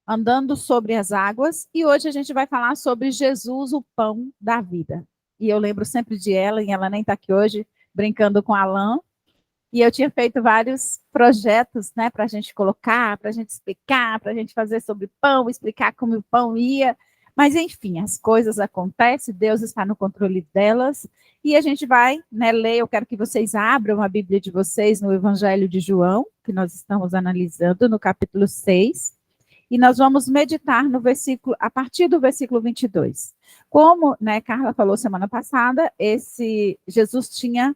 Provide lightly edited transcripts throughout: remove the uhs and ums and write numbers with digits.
Andando sobre as águas, e hoje a gente vai falar sobre Jesus, o pão da vida. E eu lembro sempre de ela, e ela nem está aqui hoje, brincando com a Alain, e eu tinha feito vários projetos, né, para a gente colocar, para a gente explicar, para a gente fazer sobre pão, explicar como o pão ia. Mas, enfim, as coisas acontecem, Deus está no controle delas. E a gente vai, né, ler. Eu quero que vocês abram a Bíblia de vocês no Evangelho de João, que nós estamos analisando, no capítulo 6. E nós vamos meditar no versículo, a partir do versículo 22. Como, né, Carla falou semana passada, esse Jesus tinha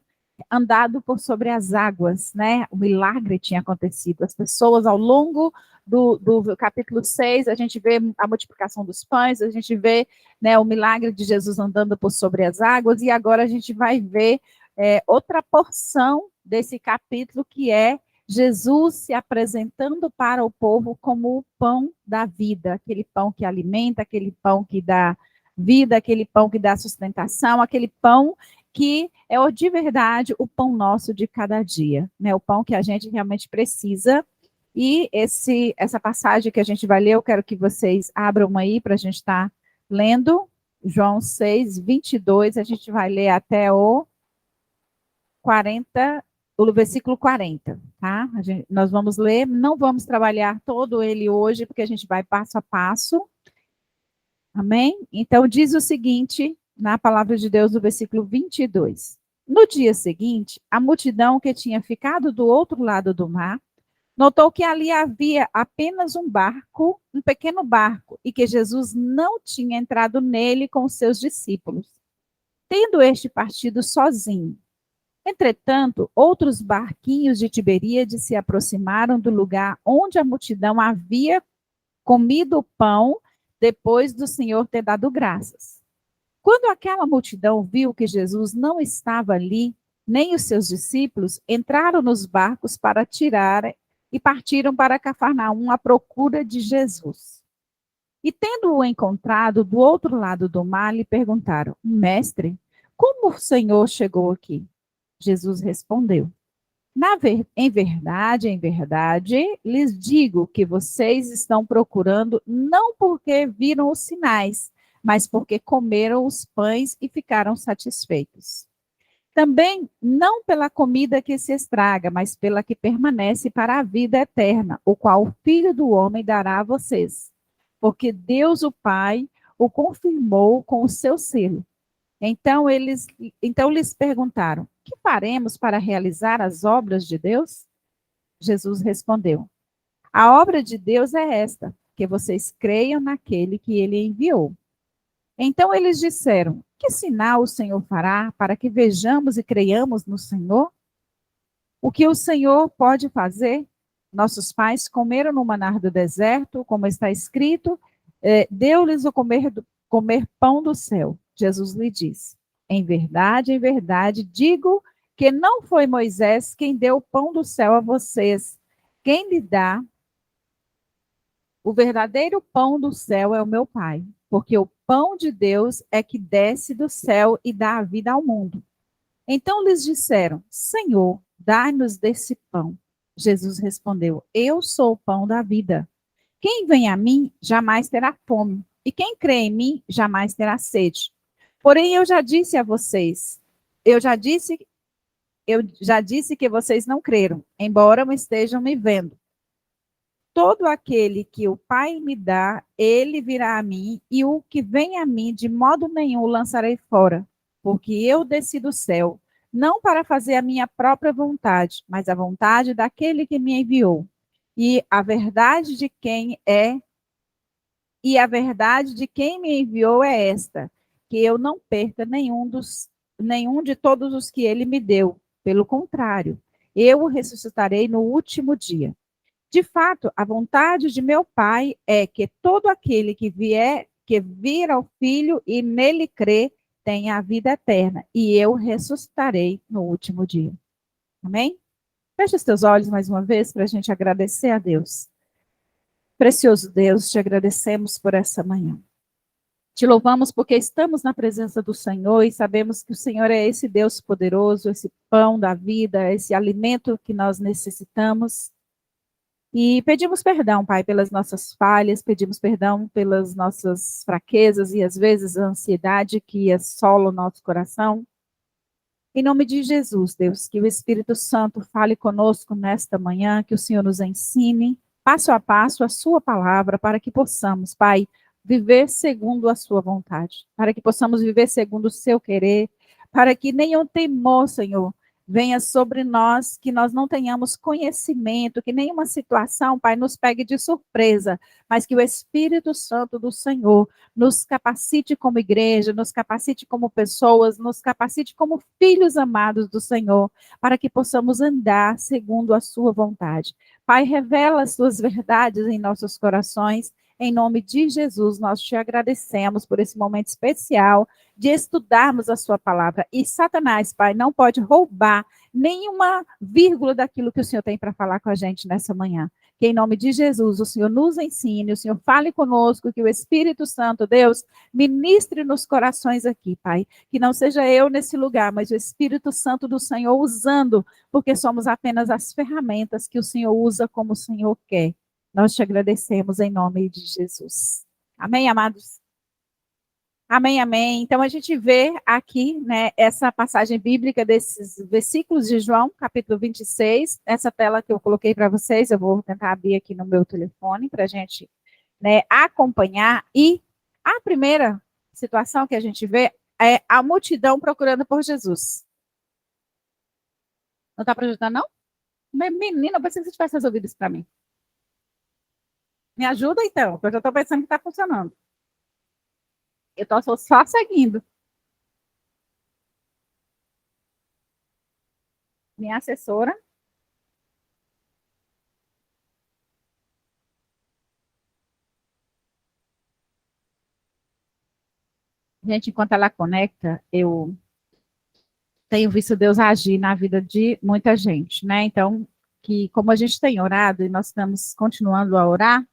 andado por sobre as águas, né? O milagre tinha acontecido. As pessoas, ao longo do capítulo 6, a gente vê a multiplicação dos pães, a gente vê, né, o milagre de Jesus andando por sobre as águas, e agora a gente vai ver outra porção desse capítulo, que é Jesus se apresentando para o povo como o pão da vida, aquele pão que alimenta, aquele pão que dá vida, aquele pão que dá sustentação, aquele pão que é de verdade o pão nosso de cada dia, né? O pão que a gente realmente precisa. E essa passagem que a gente vai ler, eu quero que vocês abram aí para a gente estar lendo. João 6, 22, a gente vai ler até o 40, o versículo 40, tá? Nós vamos ler, não vamos trabalhar todo ele hoje, porque a gente vai passo a passo. Amém? Então, diz o seguinte, na palavra de Deus, no versículo 22. No dia seguinte, a multidão que tinha ficado do outro lado do mar, notou que ali havia apenas um barco, um pequeno barco, e que Jesus não tinha entrado nele com os seus discípulos, tendo este partido sozinho. Entretanto, outros barquinhos de Tiberíades se aproximaram do lugar onde a multidão havia comido o pão depois do Senhor ter dado graças. Quando aquela multidão viu que Jesus não estava ali, nem os seus discípulos, entraram nos barcos para tirar e partiram para Cafarnaum à procura de Jesus. E tendo-o encontrado do outro lado do mar, lhe perguntaram: Mestre, como o Senhor chegou aqui? Jesus respondeu: em verdade, lhes digo que vocês estão procurando não porque viram os sinais, mas porque comeram os pães e ficaram satisfeitos. Também não pela comida que se estraga, mas pela que permanece para a vida eterna, o qual o Filho do Homem dará a vocês. Porque Deus, o Pai, o confirmou com o seu selo. Então lhes perguntaram: que faremos para realizar as obras de Deus? Jesus respondeu: a obra de Deus é esta, que vocês creiam naquele que ele enviou. Então eles disseram: que sinal o Senhor fará para que vejamos e creiamos no Senhor? O que o Senhor pode fazer? Nossos pais comeram no manar do deserto, como está escrito, deu-lhes o comer pão do céu. Jesus lhe disse: em verdade, digo que não foi Moisés quem deu o pão do céu a vocês. Quem lhe dá o verdadeiro pão do céu é o meu Pai, porque o pão de Deus é que desce do céu e dá a vida ao mundo. Então lhes disseram: Senhor, dai-nos desse pão. Jesus respondeu: eu sou o pão da vida. Quem vem a mim jamais terá fome, e quem crê em mim jamais terá sede. Porém, eu já disse a vocês, eu já disse que vocês não creram, embora me estejam me vendo. Todo aquele que o Pai me dá, ele virá a mim, e o que vem a mim, de modo nenhum o lançarei fora, porque eu desci do céu, não para fazer a minha própria vontade, mas a vontade daquele que me enviou. E a verdade de quem é, e a verdade de quem me enviou é esta, que eu não perca nenhum de todos os que ele me deu. Pelo contrário, eu o ressuscitarei no último dia. De fato, a vontade de meu Pai é que todo aquele que vir ao Filho e nele crê, tenha a vida eterna, e eu ressuscitarei no último dia. Amém? Feche os teus olhos mais uma vez para a gente agradecer a Deus. Precioso Deus, te agradecemos por essa manhã. Te louvamos porque estamos na presença do Senhor e sabemos que o Senhor é esse Deus poderoso, esse pão da vida, esse alimento que nós necessitamos. E pedimos perdão, Pai, pelas nossas falhas, pedimos perdão pelas nossas fraquezas e às vezes a ansiedade que assola o nosso coração. Em nome de Jesus, Deus, que o Espírito Santo fale conosco nesta manhã, que o Senhor nos ensine passo a passo a sua palavra, para que possamos, Pai, viver segundo a sua vontade, para que possamos viver segundo o seu querer, para que nenhum temor, Senhor, venha sobre nós, que nós não tenhamos conhecimento, que nenhuma situação, Pai, nos pegue de surpresa, mas que o Espírito Santo do Senhor nos capacite como igreja, nos capacite como pessoas, nos capacite como filhos amados do Senhor, para que possamos andar segundo a sua vontade. Pai, revela as suas verdades em nossos corações. Em nome de Jesus, nós te agradecemos por esse momento especial de estudarmos a sua palavra. E Satanás, Pai, não pode roubar nenhuma vírgula daquilo que o Senhor tem para falar com a gente nessa manhã. Que em nome de Jesus, o Senhor nos ensine, o Senhor fale conosco, que o Espírito Santo, Deus, ministre nos corações aqui, Pai. Que não seja eu nesse lugar, mas o Espírito Santo do Senhor usando, porque somos apenas as ferramentas que o Senhor usa como o Senhor quer. Nós te agradecemos em nome de Jesus. Amém, amados? Amém, amém. Então a gente vê aqui, né, essa passagem bíblica desses versículos de João, capítulo 26, essa tela que eu coloquei para vocês, eu vou tentar abrir aqui no meu telefone para a gente, né, acompanhar. E a primeira situação que a gente vê é a multidão procurando por Jesus. Não está projetando, não? Menina, eu pensei que você tivesse resolvido isso para mim. Me ajuda então, porque eu já estou pensando que está funcionando. Eu estou só seguindo. Minha assessora. Gente, enquanto ela conecta, eu tenho visto Deus agir na vida de muita gente, né? Então, que como a gente tem orado e nós estamos continuando a orar,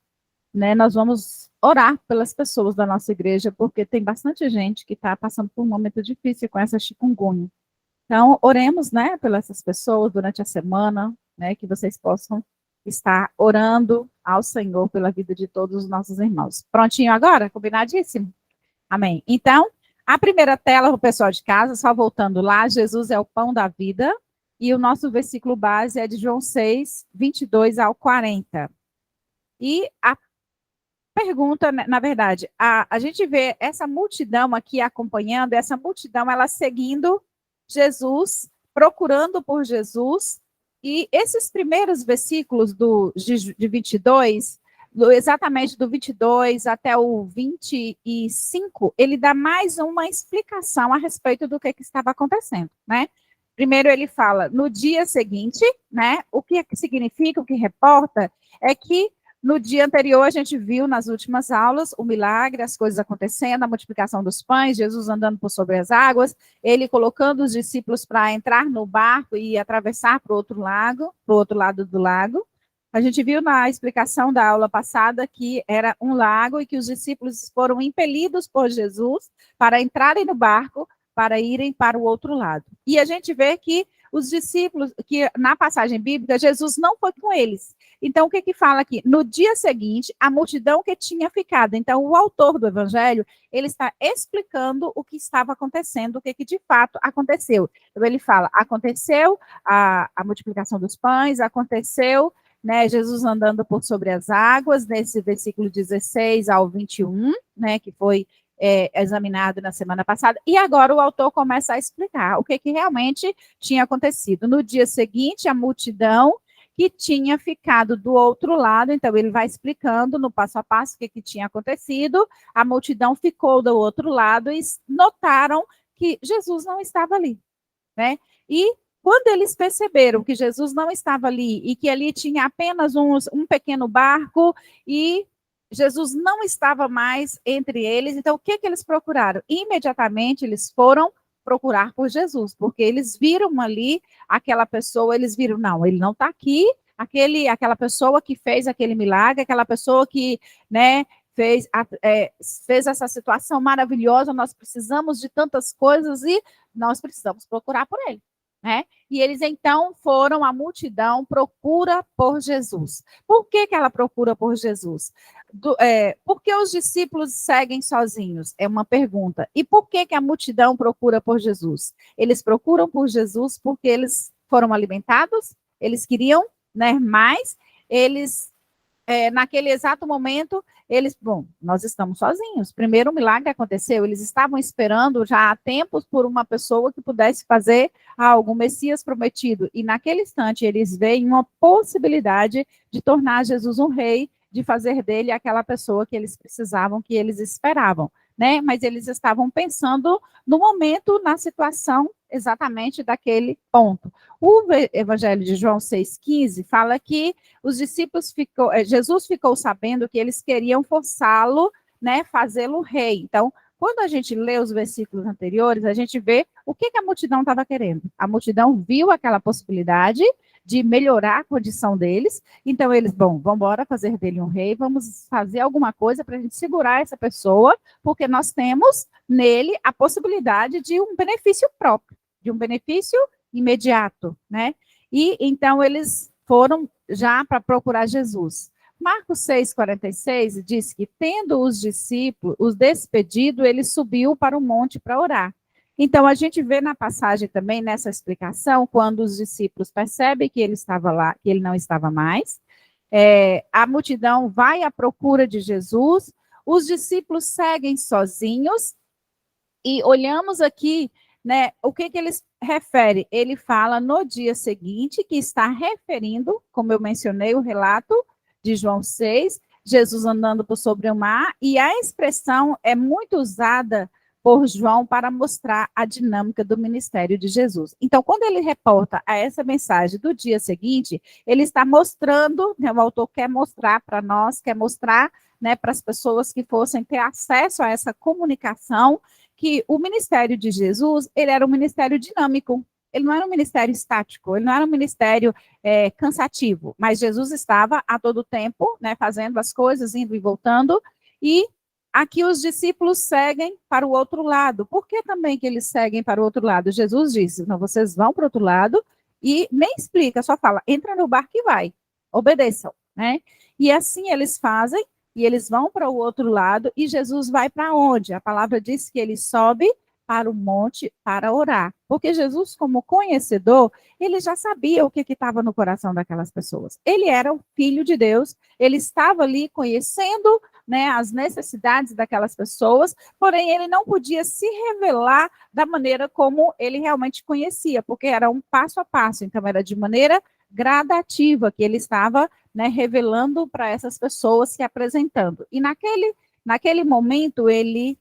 né? Nós vamos orar pelas pessoas da nossa igreja, porque tem bastante gente que está passando por um momento difícil com essa chikungunya. Então, oremos, né, pelas essas pessoas durante a semana, né, que vocês possam estar orando ao Senhor pela vida de todos os nossos irmãos. Prontinho agora? Combinadíssimo? Amém. Então, a primeira tela para o pessoal de casa, só voltando lá, Jesus é o pão da vida, e o nosso versículo base é de João 6, 22 ao 40. E a pergunta, na verdade, a gente vê essa multidão aqui acompanhando, essa multidão, ela seguindo Jesus, procurando por Jesus, e esses primeiros versículos de 22, exatamente do 22 até o 25, ele dá mais uma explicação a respeito do que estava acontecendo, né? Primeiro ele fala, no dia seguinte, né? O que significa, o que reporta, é que no dia anterior, a gente viu nas últimas aulas o milagre, as coisas acontecendo, a multiplicação dos pães, Jesus andando por sobre as águas, ele colocando os discípulos para entrar no barco e atravessar para o outro lago, para o outro lado do lago. A gente viu na explicação da aula passada que era um lago e que os discípulos foram impelidos por Jesus para entrarem no barco, para irem para o outro lado. E a gente vê que os discípulos, que na passagem bíblica, Jesus não foi com eles. Então, o que que fala aqui? No dia seguinte, a multidão que tinha ficado. Então, o autor do evangelho, ele está explicando o que estava acontecendo, o que que de fato aconteceu. Então, ele fala, aconteceu a multiplicação dos pães, aconteceu, né, Jesus andando por sobre as águas, nesse versículo 16 ao 21, né, que foi examinado na semana passada, e agora o autor começa a explicar o que que realmente tinha acontecido. No dia seguinte, a multidão que tinha ficado do outro lado, então ele vai explicando no passo a passo o que tinha acontecido, a multidão ficou do outro lado e notaram que Jesus não estava ali, né? E quando eles perceberam que Jesus não estava ali e que ali tinha apenas um pequeno barco e Jesus não estava mais entre eles, então o que que eles procuraram? Imediatamente eles foram procurar por Jesus, porque eles viram ali aquela pessoa, eles viram, não, ele não está aqui, aquela pessoa que fez aquele milagre, aquela pessoa que, né, fez essa situação maravilhosa, nós precisamos de tantas coisas e nós precisamos procurar por ele. né? E eles então foram, a multidão procura por Jesus. Por que ela procura por Jesus? Por que os discípulos seguem sozinhos? É uma pergunta. E por que a multidão procura por Jesus? Eles procuram por Jesus porque eles foram alimentados, eles queriam, né, mais, eles naquele exato momento, nós estamos sozinhos. Primeiro o milagre aconteceu, eles estavam esperando já há tempos por uma pessoa que pudesse fazer algo, o Messias prometido. E naquele instante eles veem uma possibilidade de tornar Jesus um rei, de fazer dele aquela pessoa que eles precisavam, que eles esperavam, né? Mas eles estavam pensando no momento, na situação exatamente daquele ponto. O Evangelho de João 6,15 fala que os discípulos Jesus ficou sabendo que eles queriam forçá-lo, né, fazê-lo rei. Então, quando a gente lê os versículos anteriores, a gente vê o que a multidão estava querendo. A multidão viu aquela possibilidade de melhorar a condição deles, então eles, vamos embora fazer dele um rei, vamos fazer alguma coisa para a gente segurar essa pessoa, porque nós temos nele a possibilidade de um benefício próprio, de um benefício imediato, né? E então eles foram já para procurar Jesus. Marcos 6,46 diz que, tendo os discípulos, os despedido, ele subiu para o monte para orar. Então, a gente vê na passagem também, nessa explicação, quando os discípulos percebem que ele estava lá, que ele não estava mais, a multidão vai à procura de Jesus, os discípulos seguem sozinhos, e olhamos aqui, né, o que eles refere? Ele fala no dia seguinte, que está referindo, como eu mencionei, o relato de João 6, Jesus andando por sobre o mar, e a expressão é muito usada por João para mostrar a dinâmica do ministério de Jesus. Então, quando ele reporta a essa mensagem do dia seguinte, ele está mostrando, né, o autor quer mostrar para nós, quer mostrar, né, para as pessoas que fossem ter acesso a essa comunicação, que o ministério de Jesus, ele era um ministério dinâmico, ele não era um ministério estático, ele não era um ministério cansativo, mas Jesus estava a todo tempo, né, fazendo as coisas, indo e voltando, e aqui os discípulos seguem para o outro lado. Por que também que eles seguem para o outro lado? Jesus disse, não, vocês vão para o outro lado, e nem explica, só fala, entra no barco e vai, obedeçam, né? E assim eles fazem, e eles vão para o outro lado, e Jesus vai para onde? A palavra diz que ele sobe para o monte para orar. Porque Jesus, como conhecedor, ele já sabia o que estava no coração daquelas pessoas. Ele era o Filho de Deus, ele estava ali conhecendo, né, as necessidades daquelas pessoas, porém ele não podia se revelar da maneira como ele realmente conhecia, porque era um passo a passo, então era de maneira gradativa que ele estava, né, revelando para essas pessoas, se apresentando. E naquele momento, ele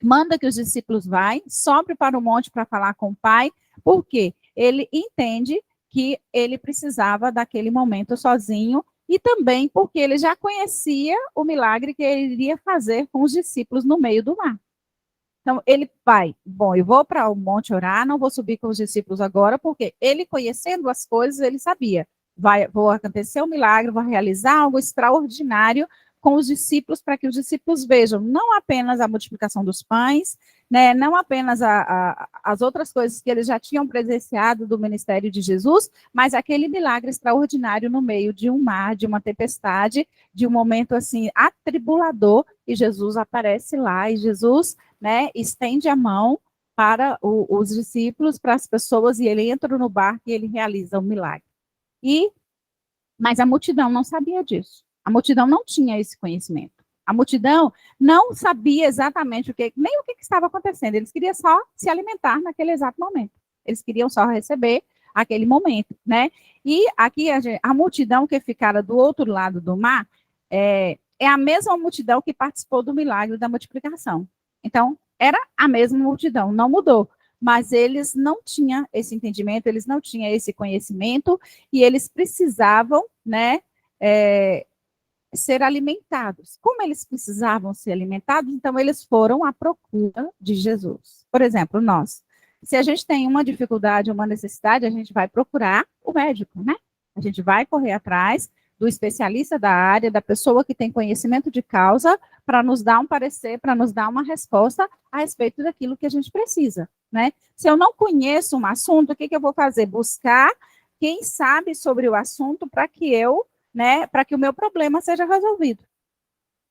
manda que os discípulos sobe para o monte para falar com o Pai, porque ele entende que ele precisava daquele momento sozinho, e também porque ele já conhecia o milagre que ele iria fazer com os discípulos no meio do mar. Então, ele vai, eu vou para o monte orar, não vou subir com os discípulos agora, porque ele, conhecendo as coisas, ele sabia, vou acontecer um milagre, vou realizar algo extraordinário com os discípulos, para que os discípulos vejam não apenas a multiplicação dos pães, né, não apenas as outras coisas que eles já tinham presenciado do ministério de Jesus, mas aquele milagre extraordinário no meio de um mar, de uma tempestade, de um momento assim atribulador, e Jesus aparece lá, e Jesus, né, estende a mão para os discípulos, para as pessoas, e ele entra no barco e ele realiza o milagre. Mas a multidão não sabia disso. A multidão não tinha esse conhecimento. A multidão não sabia exatamente nem o que estava acontecendo. Eles queriam só se alimentar naquele exato momento. Eles queriam só receber aquele momento, né? E aqui a multidão que ficara do outro lado do mar é a mesma multidão que participou do milagre da multiplicação. Então, era a mesma multidão, não mudou. Mas eles não tinham esse entendimento, eles não tinham esse conhecimento, e eles precisavam, né, ser alimentados. Como eles precisavam ser alimentados, então eles foram à procura de Jesus. Por exemplo, nós, se a gente tem uma dificuldade, uma necessidade, a gente vai procurar o médico, né? A gente vai correr atrás do especialista da área, da pessoa que tem conhecimento de causa, para nos dar um parecer, para nos dar uma resposta a respeito daquilo que a gente precisa. né? Se eu não conheço um assunto, o que eu vou fazer? Buscar quem sabe sobre o assunto para que eu, né, para que o meu problema seja resolvido.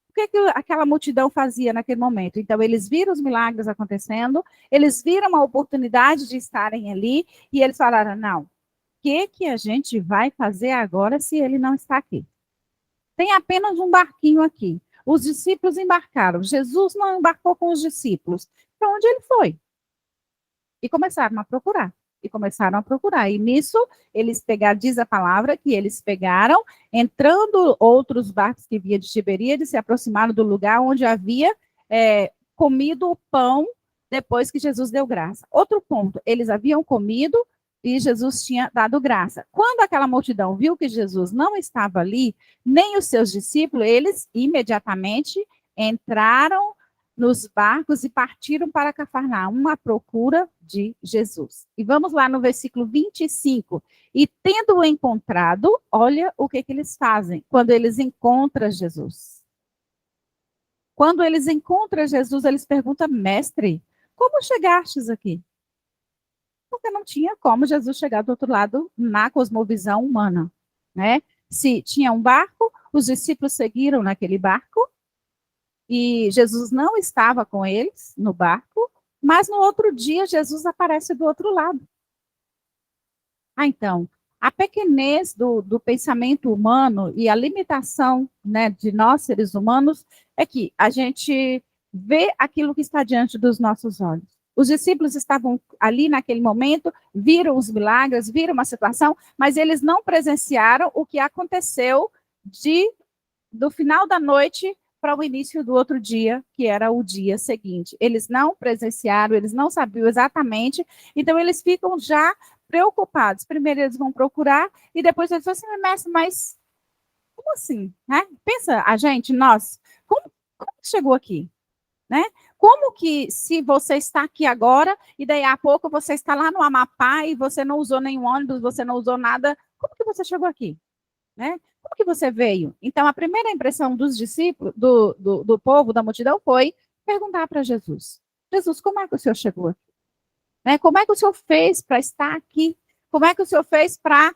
O que aquela multidão fazia naquele momento? Então, eles viram os milagres acontecendo, eles viram a oportunidade de estarem ali, e eles falaram, não, o que a gente vai fazer agora se ele não está aqui? Tem apenas um barquinho aqui. Os discípulos embarcaram. Jesus não embarcou com os discípulos. Para onde ele foi? E começaram a procurar. E começaram a procurar. E nisso, eles pegaram, diz a palavra, que eles pegaram, entrando outros barcos que vinham de Tiberíades, se aproximaram do lugar onde havia comido o pão depois que Jesus deu graça. Outro ponto, eles haviam comido e Jesus tinha dado graça. Quando aquela multidão viu que Jesus não estava ali, nem os seus discípulos, eles imediatamente entraram nos barcos e partiram para Cafarnaum à procura de Jesus. E vamos lá no versículo 25. E tendo-o encontrado, olha o que eles fazem quando eles encontram Jesus. Quando eles encontram Jesus, eles perguntam, mestre, como chegastes aqui? Porque não tinha como Jesus chegar do outro lado na cosmovisão humana, né? Se tinha um barco, os discípulos seguiram naquele barco, e Jesus não estava com eles no barco, mas no outro dia Jesus aparece do outro lado. Então, a pequenez do pensamento humano e a limitação, né, de nós, seres humanos, é que a gente vê aquilo que está diante dos nossos olhos. Os discípulos estavam ali naquele momento, viram os milagres, viram uma situação, mas eles não presenciaram o que aconteceu do final da noite para o início do outro dia, que era o dia seguinte. Eles não presenciaram, eles não sabiam exatamente, então eles ficam já preocupados. Primeiro eles vão procurar, e depois eles falam assim, mestre, mas como assim? Né? Pensa a gente, nós, como chegou aqui? Né? Como que, se você está aqui agora, e daí a pouco você está lá no Amapá, e você não usou nenhum ônibus, você não usou nada, como que você chegou aqui? Né? Como que você veio? Então, a primeira impressão dos discípulos, do povo, da multidão, foi perguntar para Jesus. Jesus, como é que o senhor chegou aqui? Né? Como é que o senhor fez para estar aqui? Como é que o senhor fez para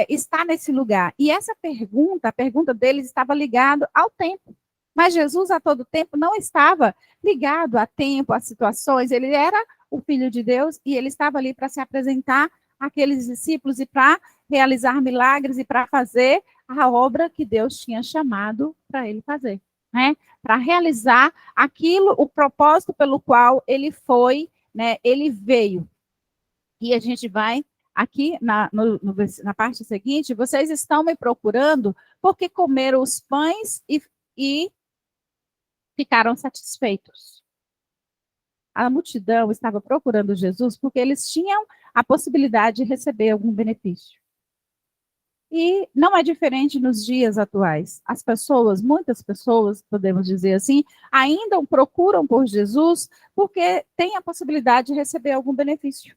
estar nesse lugar? E essa pergunta, a pergunta deles estava ligada ao tempo. Mas Jesus, a todo tempo, não estava ligado a tempo, a situações. Ele era o Filho de Deus e ele estava ali para se apresentar àqueles discípulos e para realizar milagres e para fazer a obra que Deus tinha chamado para ele fazer, né? Para realizar aquilo, o propósito pelo qual ele foi, né? Ele veio. E a gente vai aqui na parte seguinte, vocês estão me procurando porque comeram os pães e ficaram satisfeitos. A multidão estava procurando Jesus porque eles tinham a possibilidade de receber algum benefício. E não é diferente nos dias atuais. As pessoas, muitas pessoas, podemos dizer assim, ainda procuram por Jesus porque têm a possibilidade de receber algum benefício.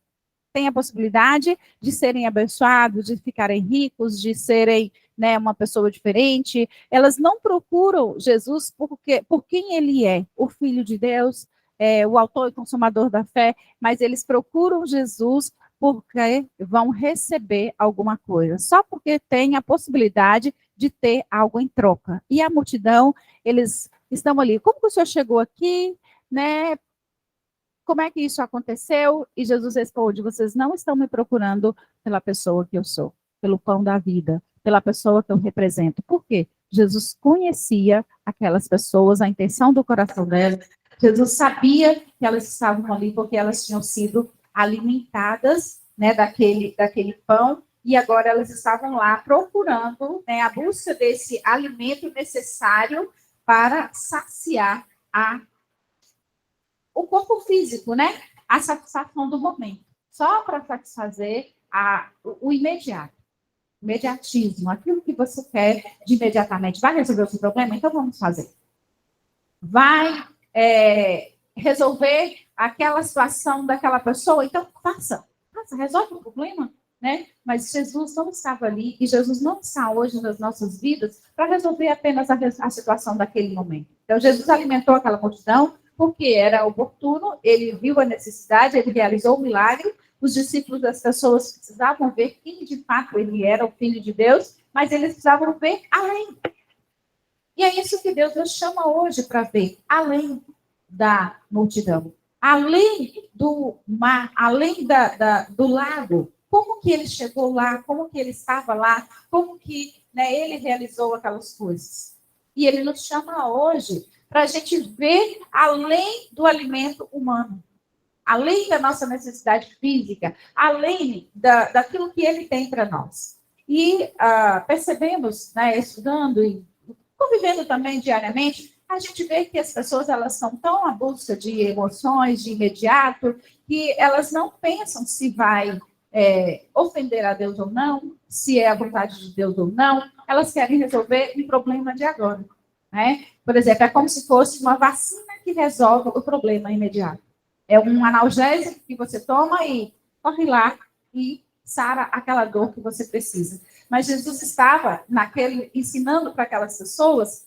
Tem a possibilidade de serem abençoados, de ficarem ricos, de serem, né, uma pessoa diferente. Elas não procuram Jesus por quem ele é, o Filho de Deus, o autor e consumador da fé, mas eles procuram Jesus porque vão receber alguma coisa, só porque tem a possibilidade de ter algo em troca. E a multidão, eles estão ali, como que o senhor chegou aqui, né? Como é que isso aconteceu? E Jesus responde, vocês não estão me procurando pela pessoa que eu sou, pelo pão da vida, pela pessoa que eu represento. Por quê? Jesus conhecia aquelas pessoas, a intenção do coração delas. Jesus sabia que elas estavam ali porque elas tinham sido alimentadas, né, daquele pão, e agora elas estavam lá procurando, né, a busca desse alimento necessário para saciar o corpo físico, né? A satisfação do momento. Só para satisfazer o imediato. Imediatismo, aquilo que você quer de imediatamente. Vai resolver o seu problema? Então vamos fazer. Vai resolver aquela situação daquela pessoa? Então faça, resolve o problema. Né? Mas Jesus não estava ali e Jesus não está hoje nas nossas vidas para resolver apenas a situação daquele momento. Então Jesus alimentou aquela multidão porque era oportuno, ele viu a necessidade, ele realizou o milagre, os discípulos das pessoas precisavam ver quem de fato ele era, o Filho de Deus, mas eles precisavam ver além. E é isso que Deus nos chama hoje para ver, além da multidão, além do mar, além do lago. Como que ele chegou lá, como que ele estava lá, como que, né, ele realizou aquelas coisas. E ele nos chama hoje para a gente ver além do alimento humano, além da nossa necessidade física, além daquilo que ele tem para nós. E percebemos, né, estudando e convivendo também diariamente, a gente vê que as pessoas elas estão tão à busca de emoções, de imediato, que elas não pensam se vai ofender a Deus ou não, se é a vontade de Deus ou não, elas querem resolver um problema de agora. Né? Por exemplo, é como se fosse uma vacina que resolve o problema imediato. É um analgésico que você toma e corre lá e sara aquela dor que você precisa. Mas Jesus estava ensinando para aquelas pessoas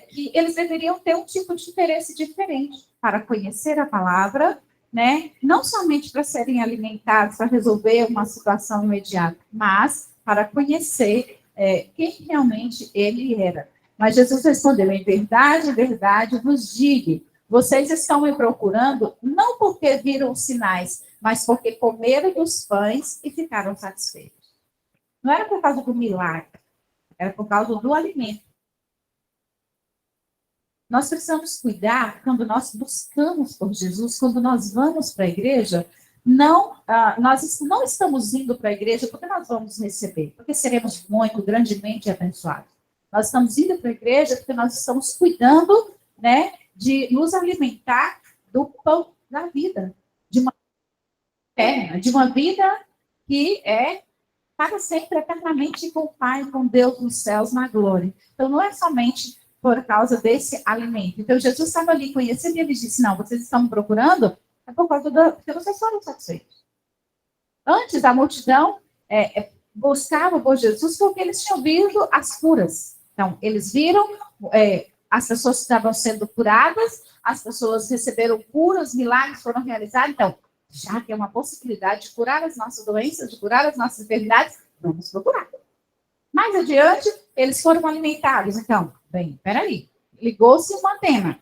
que eles deveriam ter um tipo de interesse diferente para conhecer a palavra, né? Não somente para serem alimentados, para resolver uma situação imediata, mas para conhecer quem realmente ele era. Mas Jesus respondeu, em verdade vos digo, vocês estão me procurando não porque viram os sinais, mas porque comeram dos pães e ficaram satisfeitos. Não era por causa do milagre, era por causa do alimento. Nós precisamos cuidar quando nós buscamos por Jesus, quando nós vamos para a igreja, nós não estamos indo para a igreja porque nós vamos receber, porque seremos muito, grandemente abençoados. Nós estamos indo para a igreja porque nós estamos cuidando, né, de nos alimentar do pão da vida, de uma eterna, de uma vida que é para sempre, eternamente com o Pai, com Deus nos céus, na glória. Então, não é somente por causa desse alimento. Então, Jesus estava ali conhecendo e ele disse, não, vocês estão me procurando, é por causa porque vocês foram satisfeitos. Antes, a multidão buscava por Jesus porque eles tinham visto as curas. Então, eles viram as pessoas estavam sendo curadas, as pessoas receberam curas, milagres foram realizados. Então, já que é uma possibilidade de curar as nossas doenças, de curar as nossas enfermidades, vamos procurar. Mais adiante, eles foram alimentados. Então, bem, peraí, ligou-se uma antena.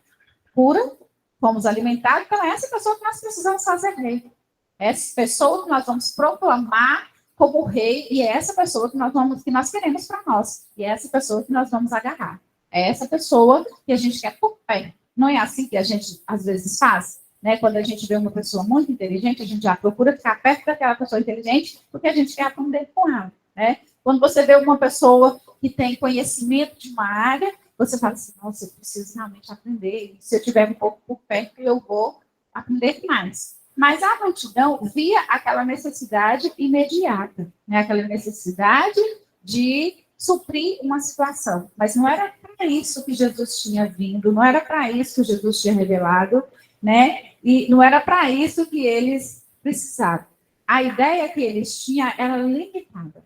Cura, fomos alimentados, então é essa pessoa que nós precisamos fazer rei. Essa pessoa que nós vamos proclamar como rei, e é essa pessoa que nós queremos para nós. E é essa pessoa que nós vamos agarrar. É essa pessoa que a gente quer por pé. Não é assim que a gente, às vezes, faz? Né? Quando a gente vê uma pessoa muito inteligente, a gente já procura ficar perto daquela pessoa inteligente, porque a gente quer aprender com ela. Né? Quando você vê uma pessoa que tem conhecimento de uma área, você fala assim, nossa, eu preciso realmente aprender. E se eu tiver um pouco por perto, eu vou aprender mais. Mas a multidão via aquela necessidade imediata, né? Aquela necessidade de suprir uma situação. Mas não era para isso que Jesus tinha vindo, não era para isso que Jesus tinha revelado, né? E não era para isso que eles precisavam. A ideia que eles tinham era limitada.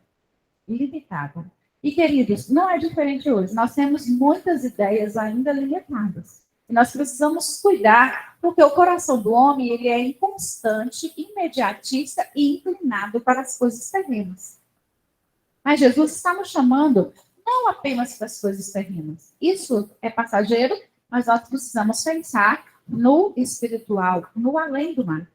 Limitada. E, queridos, não é diferente hoje. Nós temos muitas ideias ainda limitadas. E nós precisamos cuidar, porque o coração do homem ele é inconstante, imediatista e inclinado para as coisas terrenas. Mas Jesus está nos chamando não apenas para as coisas terrenas. Isso é passageiro, mas nós precisamos pensar no espiritual, no além do mar.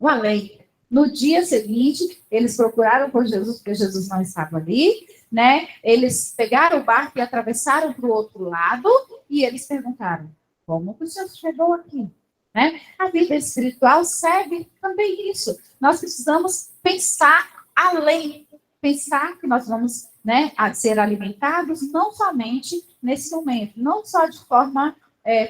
O além. No dia seguinte, eles procuraram por Jesus, porque Jesus não estava ali, né? Eles pegaram o barco e atravessaram para o outro lado, e eles perguntaram, como que o Senhor chegou aqui? Né? A vida espiritual segue também isso. Nós precisamos pensar além, pensar que nós vamos, né, ser alimentados não somente nesse momento, não só de forma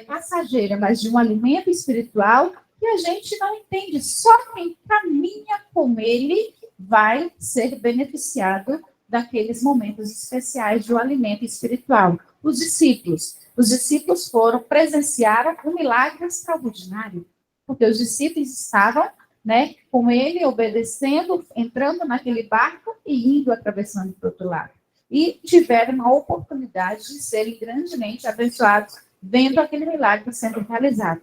passageira, mas de um alimento espiritual que a gente não entende. Só quem caminha com ele vai ser beneficiado daqueles momentos especiais do alimento espiritual. Os discípulos presenciaram um milagre extraordinário, porque os discípulos estavam, né, com ele, obedecendo, entrando naquele barco e indo atravessando para o outro lado. E tiveram a oportunidade de serem grandemente abençoados, vendo aquele milagre sendo realizado.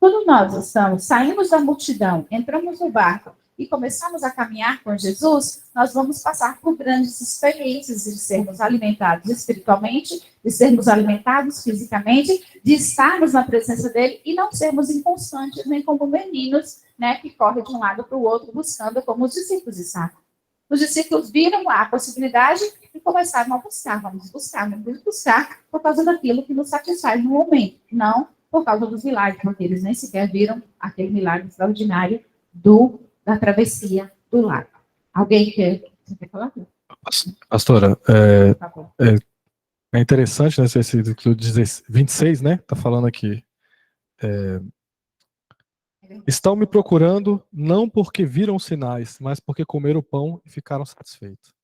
Quando nós saímos da multidão, entramos no barco e começamos a caminhar com Jesus, nós vamos passar por grandes experiências de sermos alimentados espiritualmente, de sermos alimentados fisicamente, de estarmos na presença dele e não sermos inconstantes, nem como meninos, né, que correm de um lado para o outro buscando como os discípulos estavam. Os discípulos viram a possibilidade e começaram a buscar, vamos buscar por causa daquilo que nos satisfaz no momento, não por causa dos milagres, porque eles nem sequer viram aquele milagre extraordinário da travessia do lago. Alguém quer falar? Pastora, é interessante, né, esse 26, né, tá falando aqui. Estão me procurando não porque viram sinais, mas porque comeram o pão e ficaram satisfeitos.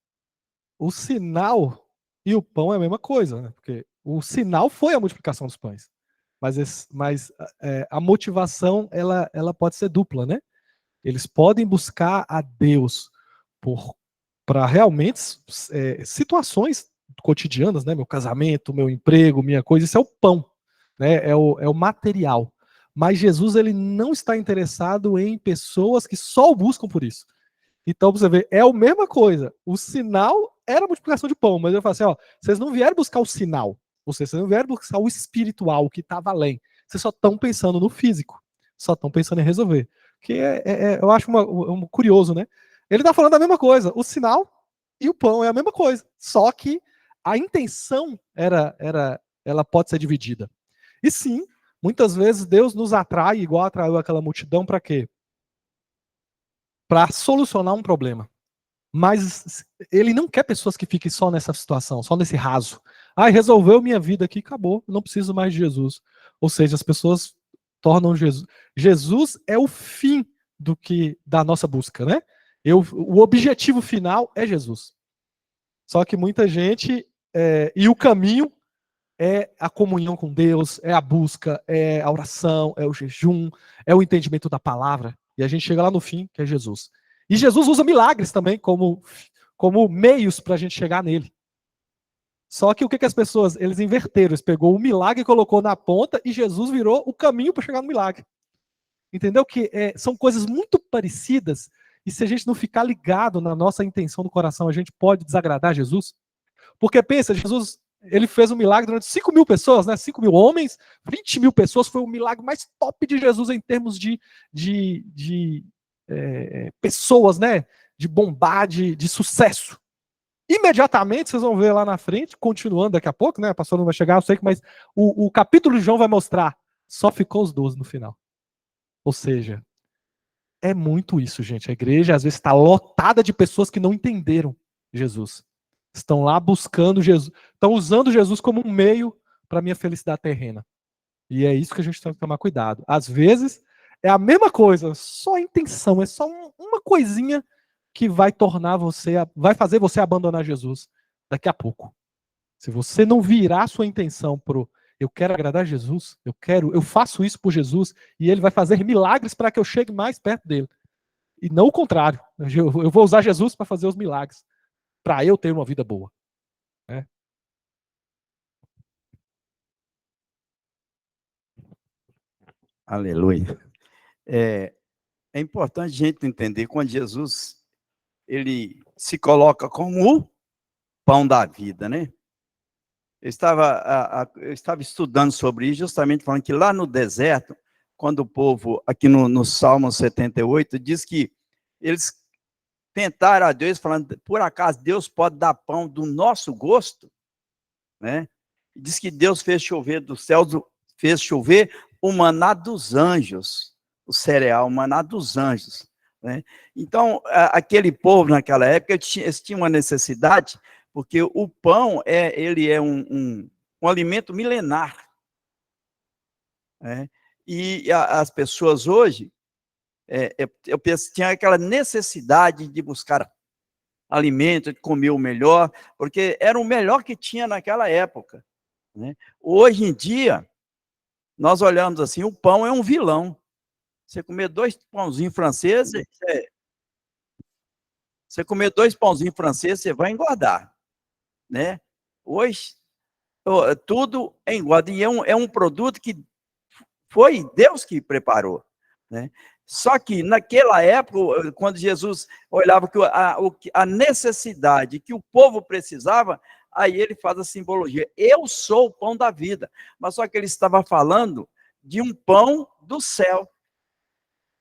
O sinal e o pão é a mesma coisa, né? Porque o sinal foi a multiplicação dos pães. Mas a motivação, ela pode ser dupla, né? Eles podem buscar a Deus para realmente situações cotidianas, né? Meu casamento, meu emprego, minha coisa, isso é o pão, né? É o material. Mas Jesus, ele não está interessado em pessoas que só o buscam por isso. Então, você vê, é a mesma coisa. O sinal era a multiplicação de pão, mas eu falo assim, ó, vocês não vieram buscar o sinal, vocês não vieram buscar o espiritual, o que estava além. Vocês só estão pensando no físico, só estão pensando em resolver. Que eu acho curioso, né? Ele está falando a mesma coisa, o sinal e o pão é a mesma coisa, só que a intenção ela pode ser dividida. E sim, muitas vezes Deus nos atrai, igual atraiu aquela multidão, para quê? Para solucionar um problema. Mas ele não quer pessoas que fiquem só nessa situação, só nesse raso. Resolveu minha vida aqui, acabou, não preciso mais de Jesus. Ou seja, as pessoas tornam Jesus. Jesus é o fim da nossa busca, né? O objetivo final é Jesus. Só que muita gente, e o caminho é a comunhão com Deus, é a busca, é a oração, é o jejum, é o entendimento da palavra. E a gente chega lá no fim, que é Jesus. E Jesus usa milagres também como meios para a gente chegar nele. Só que o que as pessoas, eles inverteram, eles pegou o milagre e colocou na ponta e Jesus virou o caminho para chegar no milagre. Entendeu? Que são coisas muito parecidas e se a gente não ficar ligado na nossa intenção do coração, a gente pode desagradar Jesus. Porque pensa, Jesus, ele fez um milagre durante 5 mil pessoas, né? 5 mil homens, 20 mil pessoas, foi o milagre mais top de Jesus em termos de pessoas, né? De bombar, de sucesso. Imediatamente, vocês vão ver lá na frente, continuando daqui a pouco, né? A pastora não vai chegar, eu sei que, mas o capítulo de João vai mostrar, só ficou os 12 no final. Ou seja, é muito isso, gente. A igreja às vezes está lotada de pessoas que não entenderam Jesus. Estão lá buscando Jesus, estão usando Jesus como um meio para a minha felicidade terrena. E é isso que a gente tem que tomar cuidado. Às vezes, é a mesma coisa, só a intenção, é só uma coisinha que vai vai fazer você abandonar Jesus daqui a pouco. Se você não virar sua intenção pro eu quero agradar Jesus, eu faço isso por Jesus, e ele vai fazer milagres para que eu chegue mais perto dele. E não o contrário. Eu vou usar Jesus para fazer os milagres, para eu ter uma vida boa. Né? Aleluia. É importante a gente entender quando Jesus ele se coloca como o pão da vida, né? Eu estava estudando sobre isso, justamente falando que lá no deserto, quando o povo, aqui no Salmo 78, diz que eles tentaram a Deus, falando, por acaso Deus pode dar pão do nosso gosto? Né? Diz que Deus fez chover dos céus, fez chover o maná dos anjos, o cereal, o maná dos anjos. Né? Então, aquele povo naquela época, eles tinham uma necessidade, porque o pão ele é um alimento milenar. Né? E as pessoas hoje, eu penso, tinham aquela necessidade de buscar alimento, de comer o melhor, porque era o melhor que tinha naquela época. Né? Hoje em dia, nós olhamos assim, o pão é um vilão. Você comer 2 pãozinhos franceses, você vai engordar. Né? Hoje, tudo engorda. E é um produto que Foi Deus que preparou, né? Só que naquela época, quando Jesus olhava que a necessidade que o povo precisava, aí ele faz a simbologia. Eu sou o pão da vida. Mas só que ele estava falando de um pão do céu,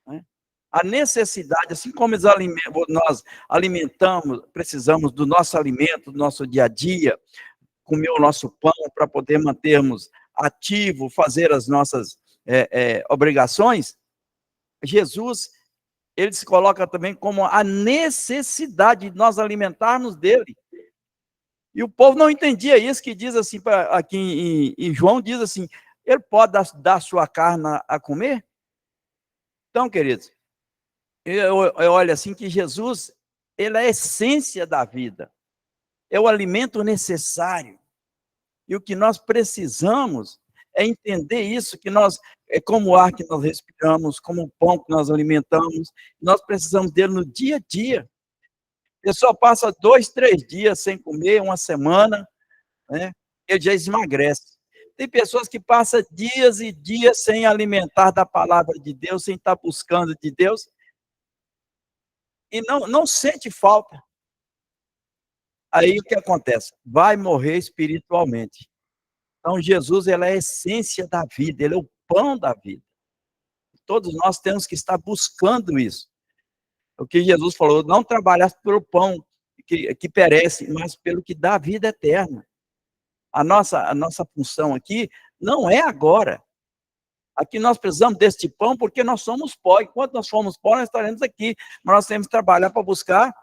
né? A necessidade, assim como nós alimentamos, precisamos do nosso alimento, do nosso dia a dia, comer o nosso pão para poder mantermos ativo, fazer as nossas obrigações, Jesus, ele se coloca também como a necessidade de nós alimentarmos dele. E o povo não entendia isso, que diz assim, aqui em João, diz assim, ele pode dar sua carne a comer? Então, queridos, eu olho assim que Jesus, ele é a essência da vida, é o alimento necessário. E o que nós precisamos é entender isso, que nós, é como o ar que nós respiramos, como o pão que nós alimentamos, nós precisamos dele no dia a dia. A pessoa passa 2, 3 dias sem comer, uma semana, né? Ele já emagrece. Tem pessoas que passam dias e dias sem alimentar da palavra de Deus, sem estar buscando de Deus, e não sente falta. Aí o que acontece? Vai morrer espiritualmente. Então, Jesus, ele é a essência da vida, ele é o pão da vida. Todos nós temos que estar buscando isso. O que Jesus falou, não trabalhar pelo pão que perece, mas pelo que dá vida eterna. A nossa função aqui não é agora. Aqui nós precisamos deste pão porque nós somos pó. Enquanto nós formos pó, nós estaremos aqui. Mas nós temos que trabalhar para buscar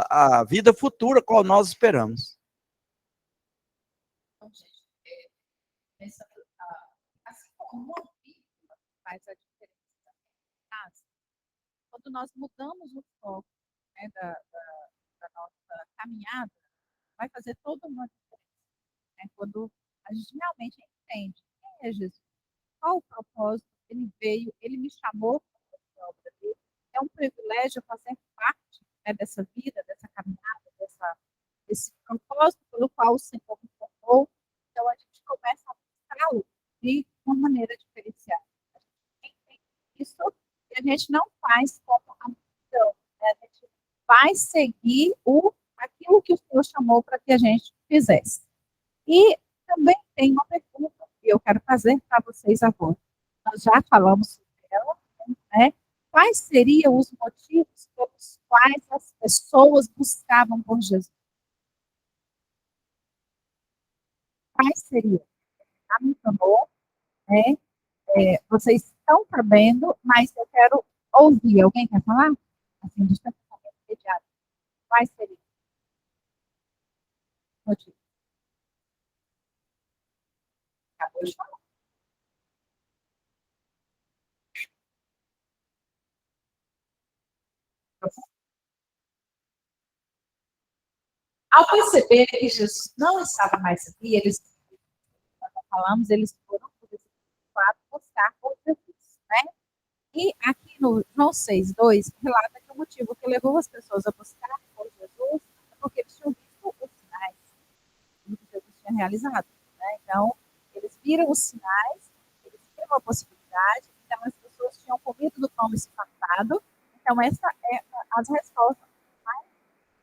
a vida futura, qual nós esperamos. Assim como uma vida faz a diferença, quando nós mudamos o foco, né, da nossa caminhada, vai fazer toda uma diferença, né? Quando a gente realmente entende quem é Jesus, qual o propósito, ele veio, ele me chamou para essa obra dele, é um privilégio fazer parte, né, dessa vida, dessa caminhada, desse propósito pelo qual o Senhor me formou. Então a gente começa a buscá-lo de uma maneira diferenciada. A gente entende isso e a gente não faz como a multidão, né? A gente vai seguir aquilo que o Senhor chamou para que a gente fizesse. E também tem uma pergunta que eu quero fazer para vocês agora. Nós já falamos sobre ela, né? Quais seriam os motivos pelos quais as pessoas buscavam por Jesus? Quais seriam? Já me falou, né? Vocês estão sabendo, mas eu quero ouvir. Alguém quer falar? Assim, de imediato. Quais seriam os motivos? Acabou de falar. Ao perceber que Jesus não estava mais aqui, eles foram buscar por Jesus, né? E aqui no João 6:2, relata que o motivo que levou as pessoas a buscar por Jesus é porque eles tinham visto os sinais que Jesus tinha realizado, né? Então, eles viram os sinais, eles viram a possibilidade, então as pessoas tinham comido do pão esfartado. Então, essa é as respostas,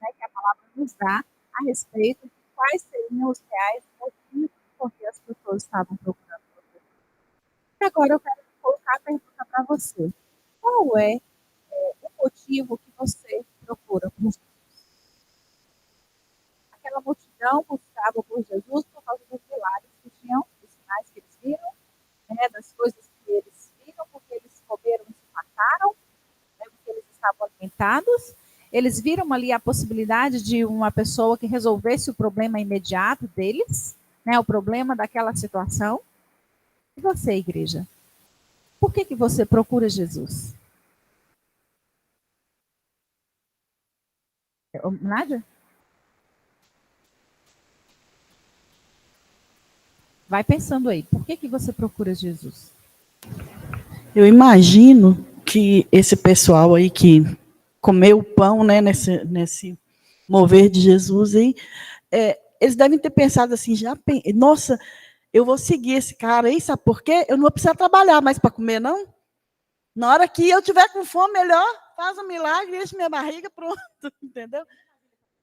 né, que a palavra nos dá a respeito de quais seriam os reais motivos porque as pessoas estavam procurando por Jesus. E agora eu quero colocar a pergunta para você. Qual é o motivo que você procura por Jesus? Aquela multidão buscava por Jesus por causa dos milagres que tinham, dos sinais que eles viram, né, das coisas que eles viram, porque eles comeram e se mataram, né, porque eles estavam alimentados. Eles viram ali a possibilidade de uma pessoa que resolvesse o problema imediato deles, né, o problema daquela situação. E você, igreja? Por que você procura Jesus? Nádia? Vai pensando aí, por que você procura Jesus? Eu imagino que esse pessoal aí que comeu o pão, né, nesse mover de Jesus, aí, eles devem ter pensado assim, nossa, eu vou seguir esse cara aí, sabe por quê? Eu não vou precisar trabalhar mais para comer, não. Na hora que eu tiver com fome, melhor, faz um milagre, enche minha barriga, pronto, entendeu?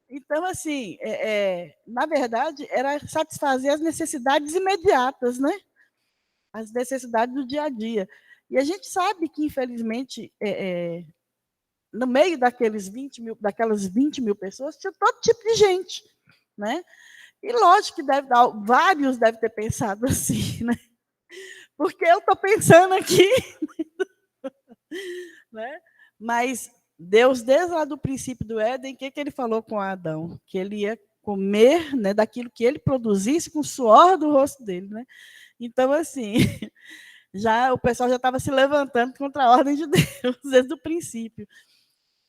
Então, assim, na verdade, era satisfazer as necessidades imediatas, né? As necessidades do dia a dia. E a gente sabe que, infelizmente, no meio daquelas 20 mil pessoas, tinha todo tipo de gente, né? E lógico que vários devem ter pensado assim, né? Porque eu estou pensando aqui, né? Mas Deus, desde lá do princípio do Éden, o que ele falou com Adão? Que ele ia comer, né, daquilo que ele produzisse com o suor do rosto dele, né? Então, assim, o pessoal já estava se levantando contra a ordem de Deus desde o princípio.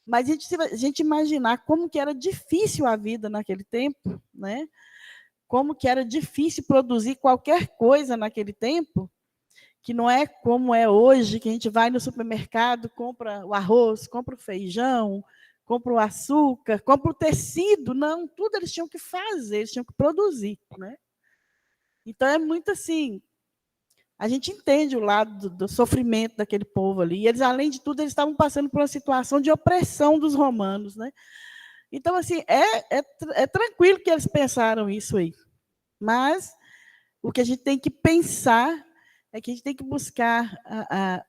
Mas a gente imaginar como que era difícil a vida naquele tempo, né? Como que era difícil produzir qualquer coisa naquele tempo, que não é como é hoje, que a gente vai no supermercado, compra o arroz, compra o feijão, compra o açúcar, compra o tecido. Não, tudo eles tinham que fazer, eles tinham que produzir, né? Então, é muito assim, a gente entende o lado do sofrimento daquele povo ali. E eles, além de tudo, eles estavam passando por uma situação de opressão dos romanos, né? Então, assim, é tranquilo que eles pensaram isso aí. Mas o que a gente tem que pensar é que a gente tem que buscar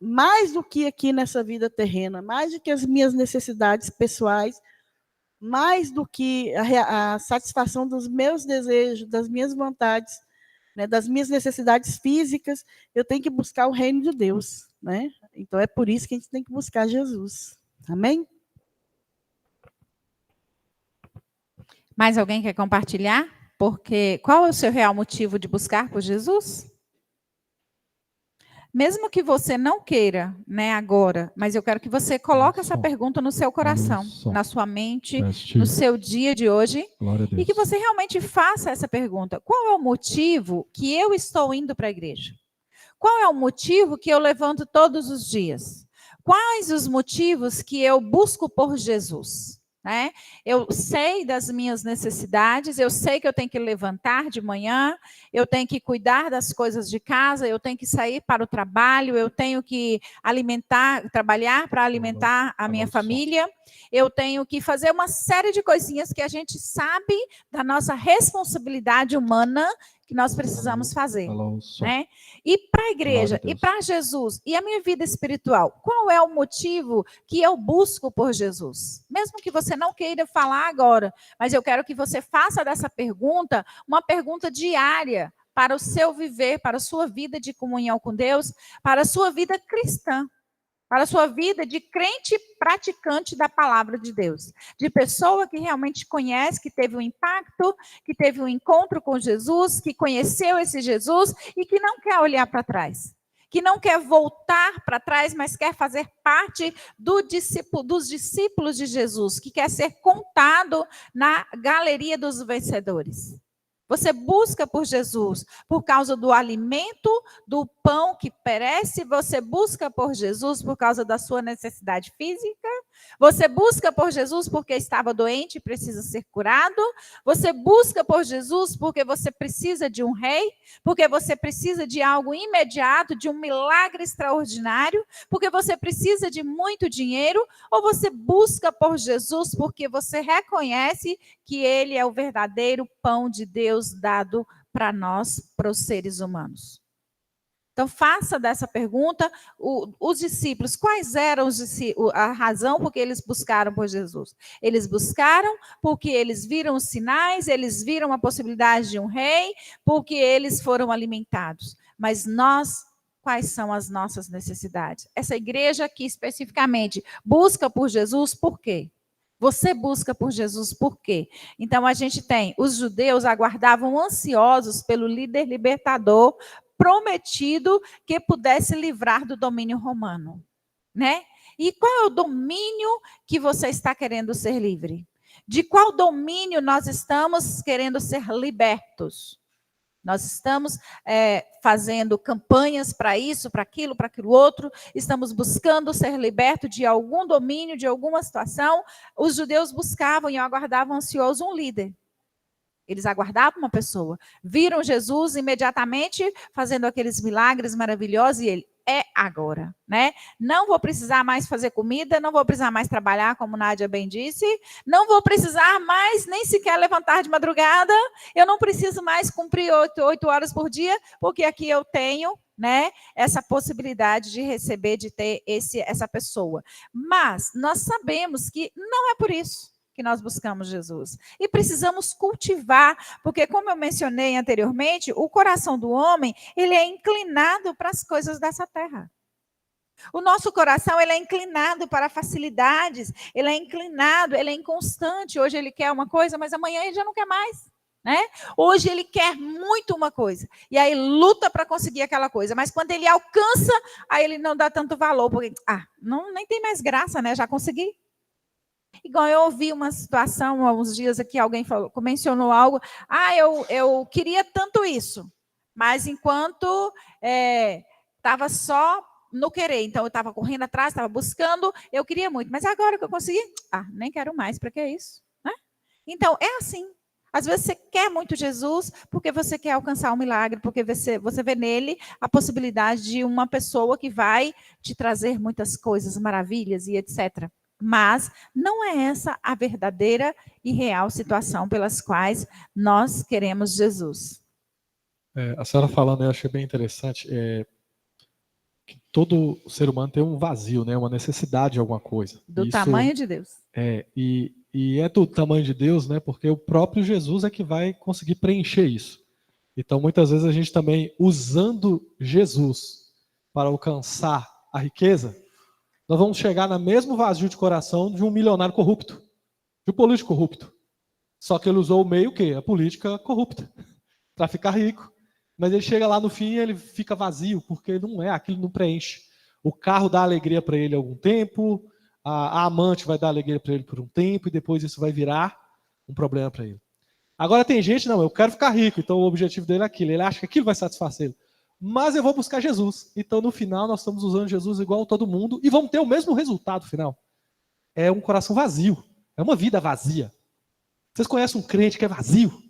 mais do que aqui nessa vida terrena, mais do que as minhas necessidades pessoais, mais do que a satisfação dos meus desejos, das minhas vontades, né, das minhas necessidades físicas, eu tenho que buscar o reino de Deus, né? Então, é por isso que a gente tem que buscar Jesus. Amém? Mais alguém quer compartilhar? Porque qual é o seu real motivo de buscar por Jesus? Mesmo que você não queira, né, agora, mas eu quero que você coloque essa pergunta no seu coração, na sua mente, no seu dia de hoje, e que você realmente faça essa pergunta. Qual é o motivo que eu estou indo para a igreja? Qual é o motivo que eu levanto todos os dias? Quais os motivos que eu busco por Jesus? Né? Eu sei das minhas necessidades, eu sei que eu tenho que levantar de manhã, eu tenho que cuidar das coisas de casa, eu tenho que sair para o trabalho, eu tenho que trabalhar para alimentar a minha família, eu tenho que fazer uma série de coisinhas que a gente sabe da nossa responsabilidade humana que nós precisamos fazer, né? E para a igreja, e para Jesus, e a minha vida espiritual, qual é o motivo que eu busco por Jesus? Mesmo que você não queira falar agora, mas eu quero que você faça dessa pergunta uma pergunta diária para o seu viver, para a sua vida de comunhão com Deus, para a sua vida cristã, para a sua vida de crente praticante da palavra de Deus, de pessoa que realmente conhece, que teve um impacto, que teve um encontro com Jesus, que conheceu esse Jesus e que não quer olhar para trás, que não quer voltar para trás, mas quer fazer parte dos discípulos de Jesus, que quer ser contado na galeria dos vencedores. Você busca por Jesus por causa do alimento, do pão que perece. Você busca por Jesus por causa da sua necessidade física. Você busca por Jesus porque estava doente e precisa ser curado. Você busca por Jesus porque você precisa de um rei, porque você precisa de algo imediato, de um milagre extraordinário, porque você precisa de muito dinheiro, ou você busca por Jesus porque você reconhece que ele é o verdadeiro pão de Deus dado para nós, para os seres humanos. Então, faça dessa pergunta os discípulos, quais eram a razão por que eles buscaram por Jesus? Eles buscaram porque eles viram os sinais, eles viram a possibilidade de um rei, porque eles foram alimentados. Mas nós, quais são as nossas necessidades? Essa igreja aqui, especificamente, busca por Jesus por quê? Você busca por Jesus por quê? Então, a gente tem, os judeus aguardavam ansiosos pelo líder libertador prometido que pudesse livrar do domínio romano, né? E qual é o domínio que você está querendo ser livre? De qual domínio nós estamos querendo ser libertos? Nós estamos fazendo campanhas para isso, para aquilo outro, estamos buscando ser libertos de algum domínio, de alguma situação. Os judeus buscavam e aguardavam ansioso um líder. Eles aguardavam uma pessoa. Viram Jesus imediatamente fazendo aqueles milagres maravilhosos e ele, é agora, né? Não vou precisar mais fazer comida, não vou precisar mais trabalhar, como Nádia bem disse, não vou precisar mais nem sequer levantar de madrugada, eu não preciso mais cumprir 8 horas por dia, porque aqui eu tenho, né, essa possibilidade de receber, de ter essa pessoa. Mas nós sabemos que não é por isso que nós buscamos Jesus. E precisamos cultivar, porque como eu mencionei anteriormente, o coração do homem, ele é inclinado para as coisas dessa terra. O nosso coração, ele é inclinado para facilidades, ele é inclinado, ele é inconstante. Hoje ele quer uma coisa, mas amanhã ele já não quer mais. Né? Hoje ele quer muito uma coisa, e aí luta para conseguir aquela coisa, mas quando ele alcança, aí ele não dá tanto valor, porque, não, nem tem mais graça, né? Já consegui. Igual eu ouvi uma situação, há uns dias aqui, alguém mencionou algo, eu queria tanto isso, mas enquanto estava só no querer, então eu estava correndo atrás, estava buscando, eu queria muito, mas agora que eu consegui, nem quero mais, para que isso? Né? Então, é assim. Às vezes você quer muito Jesus porque você quer alcançar um milagre, porque você vê nele a possibilidade de uma pessoa que vai te trazer muitas coisas, maravilhas e etc. Mas não é essa a verdadeira e real situação pelas quais nós queremos Jesus. A senhora falando, eu achei bem interessante, que todo ser humano tem um vazio, né, uma necessidade de alguma coisa. Do tamanho de Deus. E é do tamanho de Deus, né? Porque o próprio Jesus é que vai conseguir preencher isso. Então, muitas vezes a gente também, usando Jesus para alcançar a riqueza, nós vamos chegar no mesmo vazio de coração de um milionário corrupto, de um político corrupto. Só que ele usou o meio que a política corrupta para ficar rico. Mas ele chega lá no fim e ele fica vazio, porque não é, aquilo não preenche. O carro dá alegria para ele algum tempo, a amante vai dar alegria para ele por um tempo e depois isso vai virar um problema para ele. Agora tem gente, não, eu quero ficar rico, então o objetivo dele é aquilo, ele acha que aquilo vai satisfazer ele. Mas eu vou buscar Jesus. Então no final nós estamos usando Jesus igual a todo mundo e vamos ter o mesmo resultado final. É um coração vazio, é uma vida vazia. Vocês conhecem um crente que é vazio?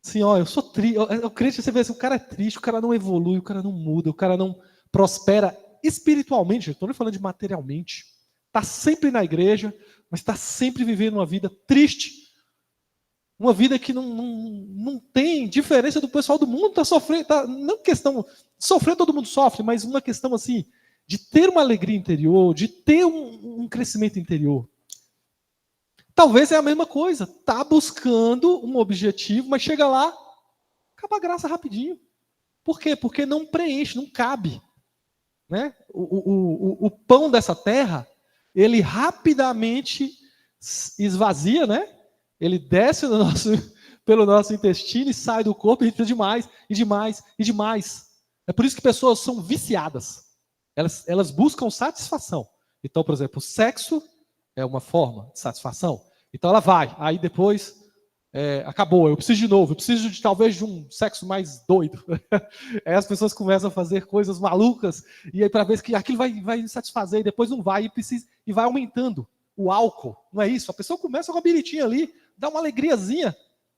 Assim, eu sou triste, o crente, você vê assim, o cara é triste, o cara não evolui, o cara não muda, o cara não prospera espiritualmente, estou nem falando de materialmente, está sempre na igreja, mas está sempre vivendo uma vida triste, uma vida que não tem diferença do pessoal do mundo, está sofrendo, não questão, sofrer todo mundo sofre, mas uma questão assim, de ter uma alegria interior, de ter um crescimento interior. Talvez é a mesma coisa, está buscando um objetivo, mas chega lá, acaba a graça rapidinho. Por quê? Porque não preenche, não cabe. Né? O pão dessa terra, ele rapidamente esvazia, né? Ele desce pelo nosso intestino e sai do corpo, e a gente precisa de mais, e de mais, e de mais. É por isso que pessoas são viciadas. Elas buscam satisfação. Então, por exemplo, o sexo é uma forma de satisfação. Então ela vai, aí depois acabou, eu preciso de novo, eu preciso talvez de um sexo mais doido. Aí as pessoas começam a fazer coisas malucas, e aí para ver que aquilo vai satisfazer, e depois não vai, e vai aumentando o álcool, não é isso? A pessoa começa com a biritinha ali, dá uma alegriazinha,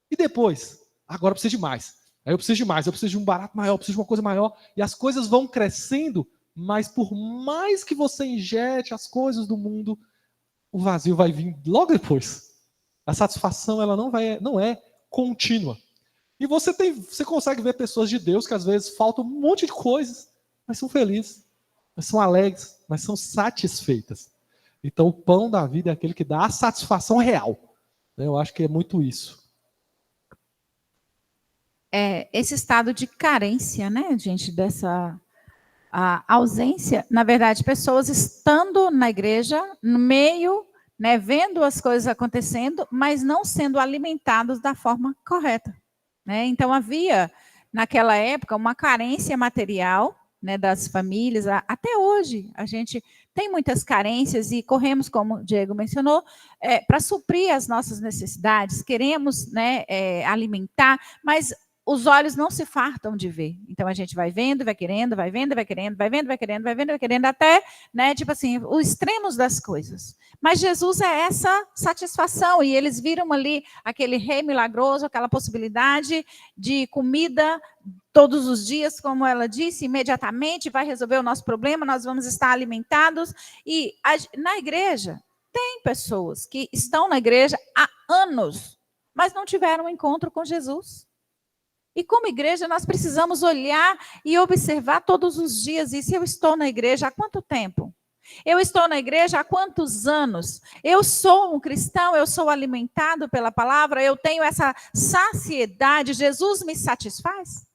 e depois, agora eu preciso de mais. Aí eu preciso de mais, eu preciso de um barato maior, eu preciso de uma coisa maior, e as coisas vão crescendo, mas por mais que você injete as coisas do mundo, o vazio vai vir logo depois. A satisfação ela não é contínua. E você consegue ver pessoas de Deus que às vezes faltam um monte de coisas, mas são felizes, mas são alegres, mas são satisfeitas. Então o pão da vida é aquele que dá a satisfação real. Eu acho que é muito isso. Esse estado de carência, né, gente, dessa ausência, na verdade, pessoas estando na igreja, no meio, né, vendo as coisas acontecendo, mas não sendo alimentados da forma correta. Né? Então, havia, naquela época, uma carência material, né, das famílias. Até hoje, a gente tem muitas carências e corremos, como o Diego mencionou, para suprir as nossas necessidades, queremos, né, alimentar, mas os olhos não se fartam de ver. Então a gente vai vendo, vai querendo, vai vendo, vai querendo, vai vendo, vai querendo, vai vendo, vai querendo, até, né, tipo assim, os extremos das coisas. Mas Jesus é essa satisfação, e eles viram ali aquele rei milagroso, aquela possibilidade de comida todos os dias, como ela disse, imediatamente vai resolver o nosso problema, nós vamos estar alimentados. E na igreja, tem pessoas que estão na igreja há anos, mas não tiveram um encontro com Jesus. E como igreja, nós precisamos olhar e observar todos os dias isso. Eu estou na igreja há quanto tempo? Eu estou na igreja há quantos anos? Eu sou um cristão, eu sou alimentado pela palavra, eu tenho essa saciedade, Jesus me satisfaz?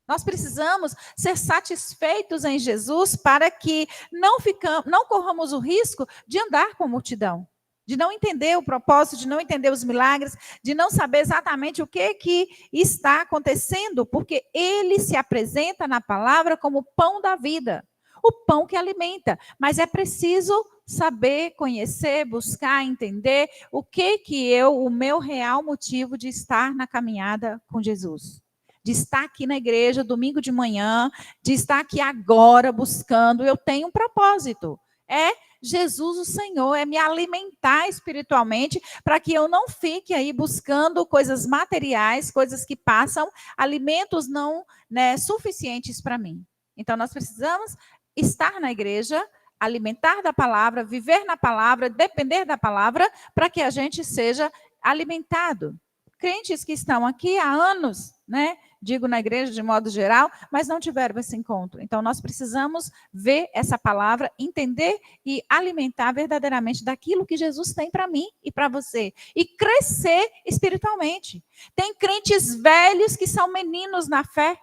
Nós precisamos ser satisfeitos em Jesus para que não corramos o risco de andar com a multidão, de não entender o propósito, de não entender os milagres, de não saber exatamente o que está acontecendo, porque ele se apresenta na palavra como o pão da vida, o pão que alimenta. Mas é preciso saber, conhecer, buscar, entender o meu real motivo de estar na caminhada com Jesus. De estar aqui na igreja domingo de manhã, de estar aqui agora buscando, eu tenho um propósito. É Jesus o Senhor, é me alimentar espiritualmente, para que eu não fique aí buscando coisas materiais, coisas que passam, alimentos não, né, suficientes para mim. Então, nós precisamos estar na igreja, alimentar da palavra, viver na palavra, depender da palavra, para que a gente seja alimentado. Crentes que estão aqui há anos, né? Digo na igreja de modo geral, mas não tiveram esse encontro. Então, nós precisamos ver essa palavra, entender e alimentar verdadeiramente daquilo que Jesus tem para mim e para você. E crescer espiritualmente. Tem crentes velhos que são meninos na fé.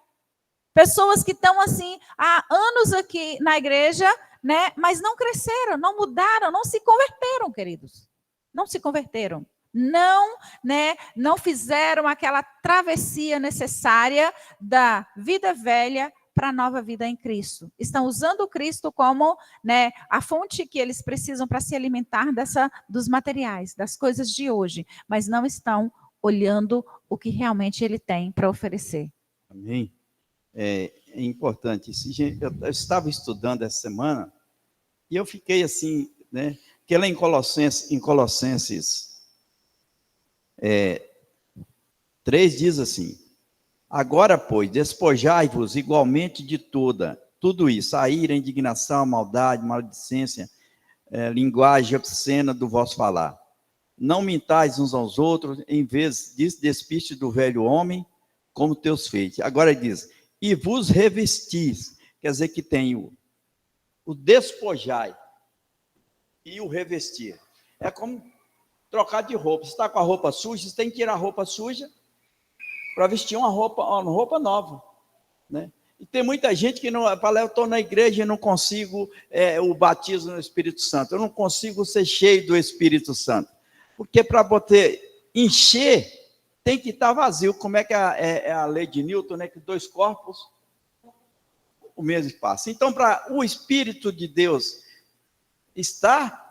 Pessoas que estão assim, há anos aqui na igreja, né? Mas não cresceram, não mudaram, não se converteram, queridos. Não se converteram. Não, né, não fizeram aquela travessia necessária da vida velha para a nova vida em Cristo. Estão usando o Cristo como, né, a fonte que eles precisam para se alimentar dos materiais, das coisas de hoje, mas não estão olhando o que realmente ele tem para oferecer. Amém. É importante isso. Eu estava estudando essa semana e eu fiquei assim, né, que lá em Colossenses 3 diz assim: agora, pois, despojai-vos igualmente de tudo isso, a ira, a indignação, a maldade, maledicência, linguagem obscena do vosso falar. Não mintais uns aos outros, em vez disso, despiste do velho homem, como teus feitos. Agora ele diz: e vos revestis, quer dizer que tem o despojai e o revestir. É como trocar de roupa. Você está com a roupa suja, você tem que tirar a roupa suja para vestir uma roupa nova, né? E tem muita gente que não fala: eu estou na igreja e não consigo o batismo no Espírito Santo, eu não consigo ser cheio do Espírito Santo. Porque para você encher, tem que estar vazio. Como é que é a lei de Newton, né? Que 2 corpos, o mesmo espaço. Então, para o Espírito de Deus estar,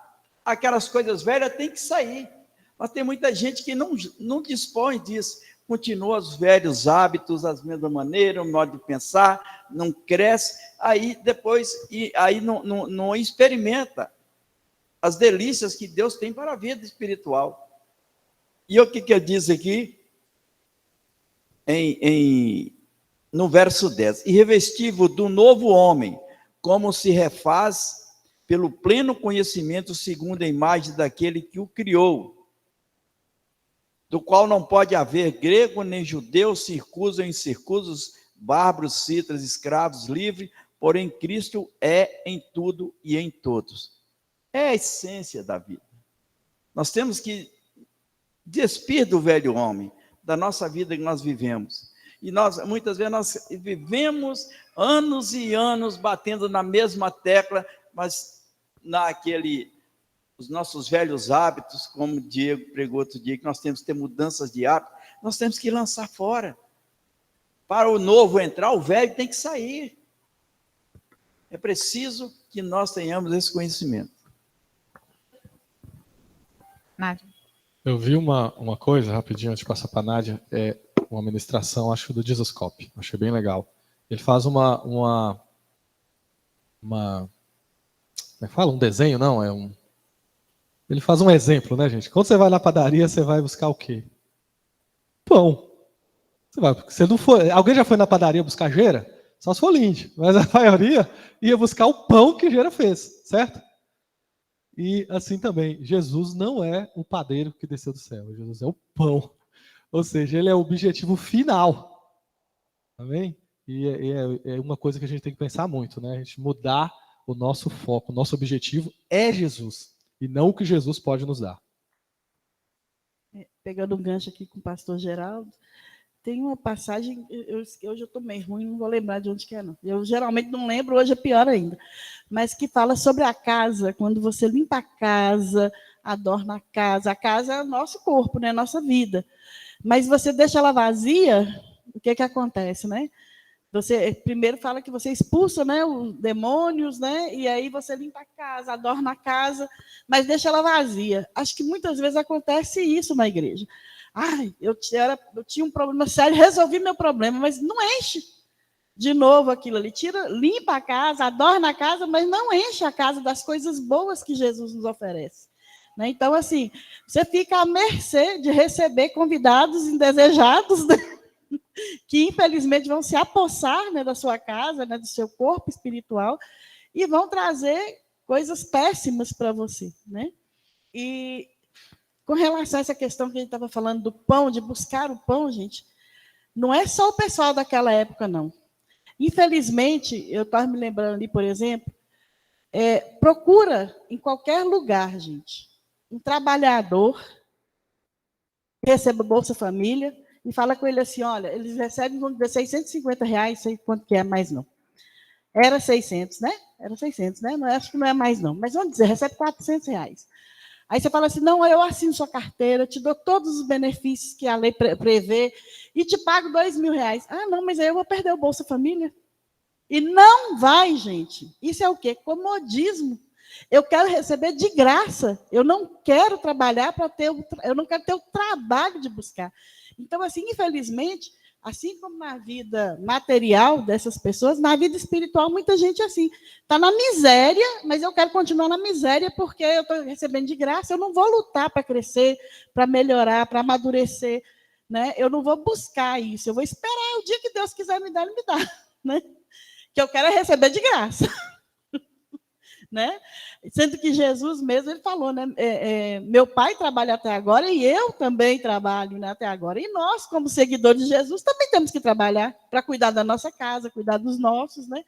aquelas coisas velhas têm que sair. Mas tem muita gente que não dispõe disso. Continua os velhos hábitos, as mesmas maneiras, o modo de pensar, não cresce, aí depois não experimenta as delícias que Deus tem para a vida espiritual. E o que ele diz aqui? No verso 10: e revesti-vos do novo homem, como se refaz pelo pleno conhecimento segundo a imagem daquele que o criou, do qual não pode haver grego nem judeu, circunso ou incircunso, bárbaros, cítaros, escravos, livres, porém Cristo é em tudo e em todos. É a essência da vida. Nós temos que despir do velho homem, da nossa vida que nós vivemos. E muitas vezes nós vivemos anos e anos batendo na mesma tecla, mas os nossos velhos hábitos, como o Diego pregou outro dia, que nós temos que ter mudanças de hábito, nós temos que lançar fora. Para o novo entrar, o velho tem que sair. É preciso que nós tenhamos esse conhecimento. Nádia. Eu vi uma coisa, rapidinho, antes de passar para a Nádia. uma ministração, acho, do Jesus Cop. Achei bem legal. Ele faz como é que fala? Um desenho, não? Ele faz um exemplo, né, gente? Quando você vai na padaria, você vai buscar o quê? Pão. Você não foi, alguém já foi na padaria buscar gera? Só se for Lindy, mas a maioria ia buscar o pão que gera fez, certo? E assim também, Jesus não é o padeiro que desceu do céu, Jesus é o pão. Ou seja, ele é o objetivo final. Amém? E é uma coisa que a gente tem que pensar muito, né? A gente mudar o nosso foco, o nosso objetivo é Jesus, e não o que Jesus pode nos dar. Pegando um gancho aqui com o pastor Geraldo, tem uma passagem, hoje eu estou meio ruim, não vou lembrar de onde que é, não. Eu geralmente não lembro, hoje é pior ainda. Mas que fala sobre a casa, quando você limpa a casa, adorna a casa é o nosso corpo, né, nossa vida. Mas você deixa ela vazia, o que acontece, né? Você primeiro fala que você expulsa, né, os demônios, né, e aí você limpa a casa, adorna a casa, mas deixa ela vazia. Acho que muitas vezes acontece isso na igreja. Ai, eu tinha um problema sério, resolvi meu problema, mas não enche de novo aquilo ali. Limpa a casa, adorna a casa, mas não enche a casa das coisas boas que Jesus nos oferece. Né? Então, assim, você fica à mercê de receber convidados indesejados, né? Que, infelizmente, vão se apossar, né, da sua casa, né, do seu corpo espiritual, e vão trazer coisas péssimas para você. Né? E com relação a essa questão que a gente estava falando do pão, de buscar o pão, gente, não é só o pessoal daquela época, não. Infelizmente, eu estava me lembrando ali, por exemplo, procura em qualquer lugar, gente, um trabalhador que receba Bolsa Família e fala com ele assim, olha, eles recebem, vamos dizer, R$650, não sei quanto que é mais, não. Era 600, né? Era 600, né? Não, acho que não é mais, não. Mas vamos dizer, recebe R$400. Aí você fala assim, não, eu assino sua carteira, te dou todos os benefícios que a lei prevê e te pago R$2.000. Ah, não, mas aí eu vou perder o Bolsa Família. E não vai, gente. Isso é o quê? Comodismo. Eu quero receber de graça. Eu não quero trabalhar eu não quero ter o trabalho de buscar. Então, assim, infelizmente, assim como na vida material dessas pessoas, na vida espiritual, muita gente assim, está na miséria, mas eu quero continuar na miséria porque eu estou recebendo de graça, eu não vou lutar para crescer, para melhorar, para amadurecer, né? Eu não vou buscar isso, eu vou esperar o dia que Deus quiser me dar, Ele me dá, né? Que eu quero é receber de graça. Né? Sendo que Jesus mesmo, ele falou, né? Meu pai trabalha até agora e eu também trabalho, né, até agora. E nós, como seguidores de Jesus, também temos que trabalhar para cuidar da nossa casa, cuidar dos nossos, né?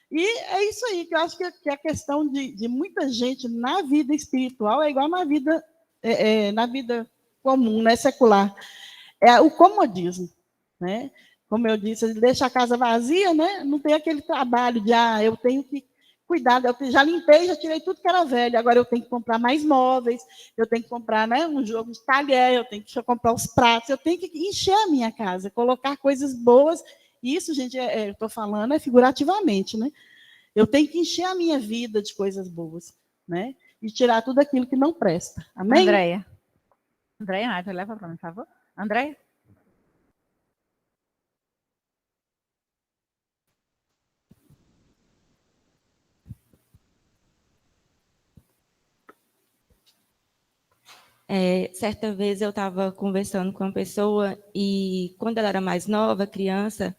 E é isso aí, que eu acho que a questão de muita gente na vida espiritual é igual na vida comum, né, secular. É o comodismo, né? Como eu disse, deixa a casa vazia, né? Não tem aquele trabalho de, eu tenho que cuidar, eu já limpei, já tirei tudo que era velho, agora eu tenho que comprar mais móveis, eu tenho que comprar, né, um jogo de talher, eu tenho que comprar os pratos, eu tenho que encher a minha casa, colocar coisas boas. Isso, gente, eu estou falando figurativamente, né? Eu tenho que encher a minha vida de coisas boas, né? E tirar tudo aquilo que não presta. Amém? Andréia, leva para mim, por favor. Andréia? Certa vez eu estava conversando com uma pessoa e, quando ela era mais nova, criança,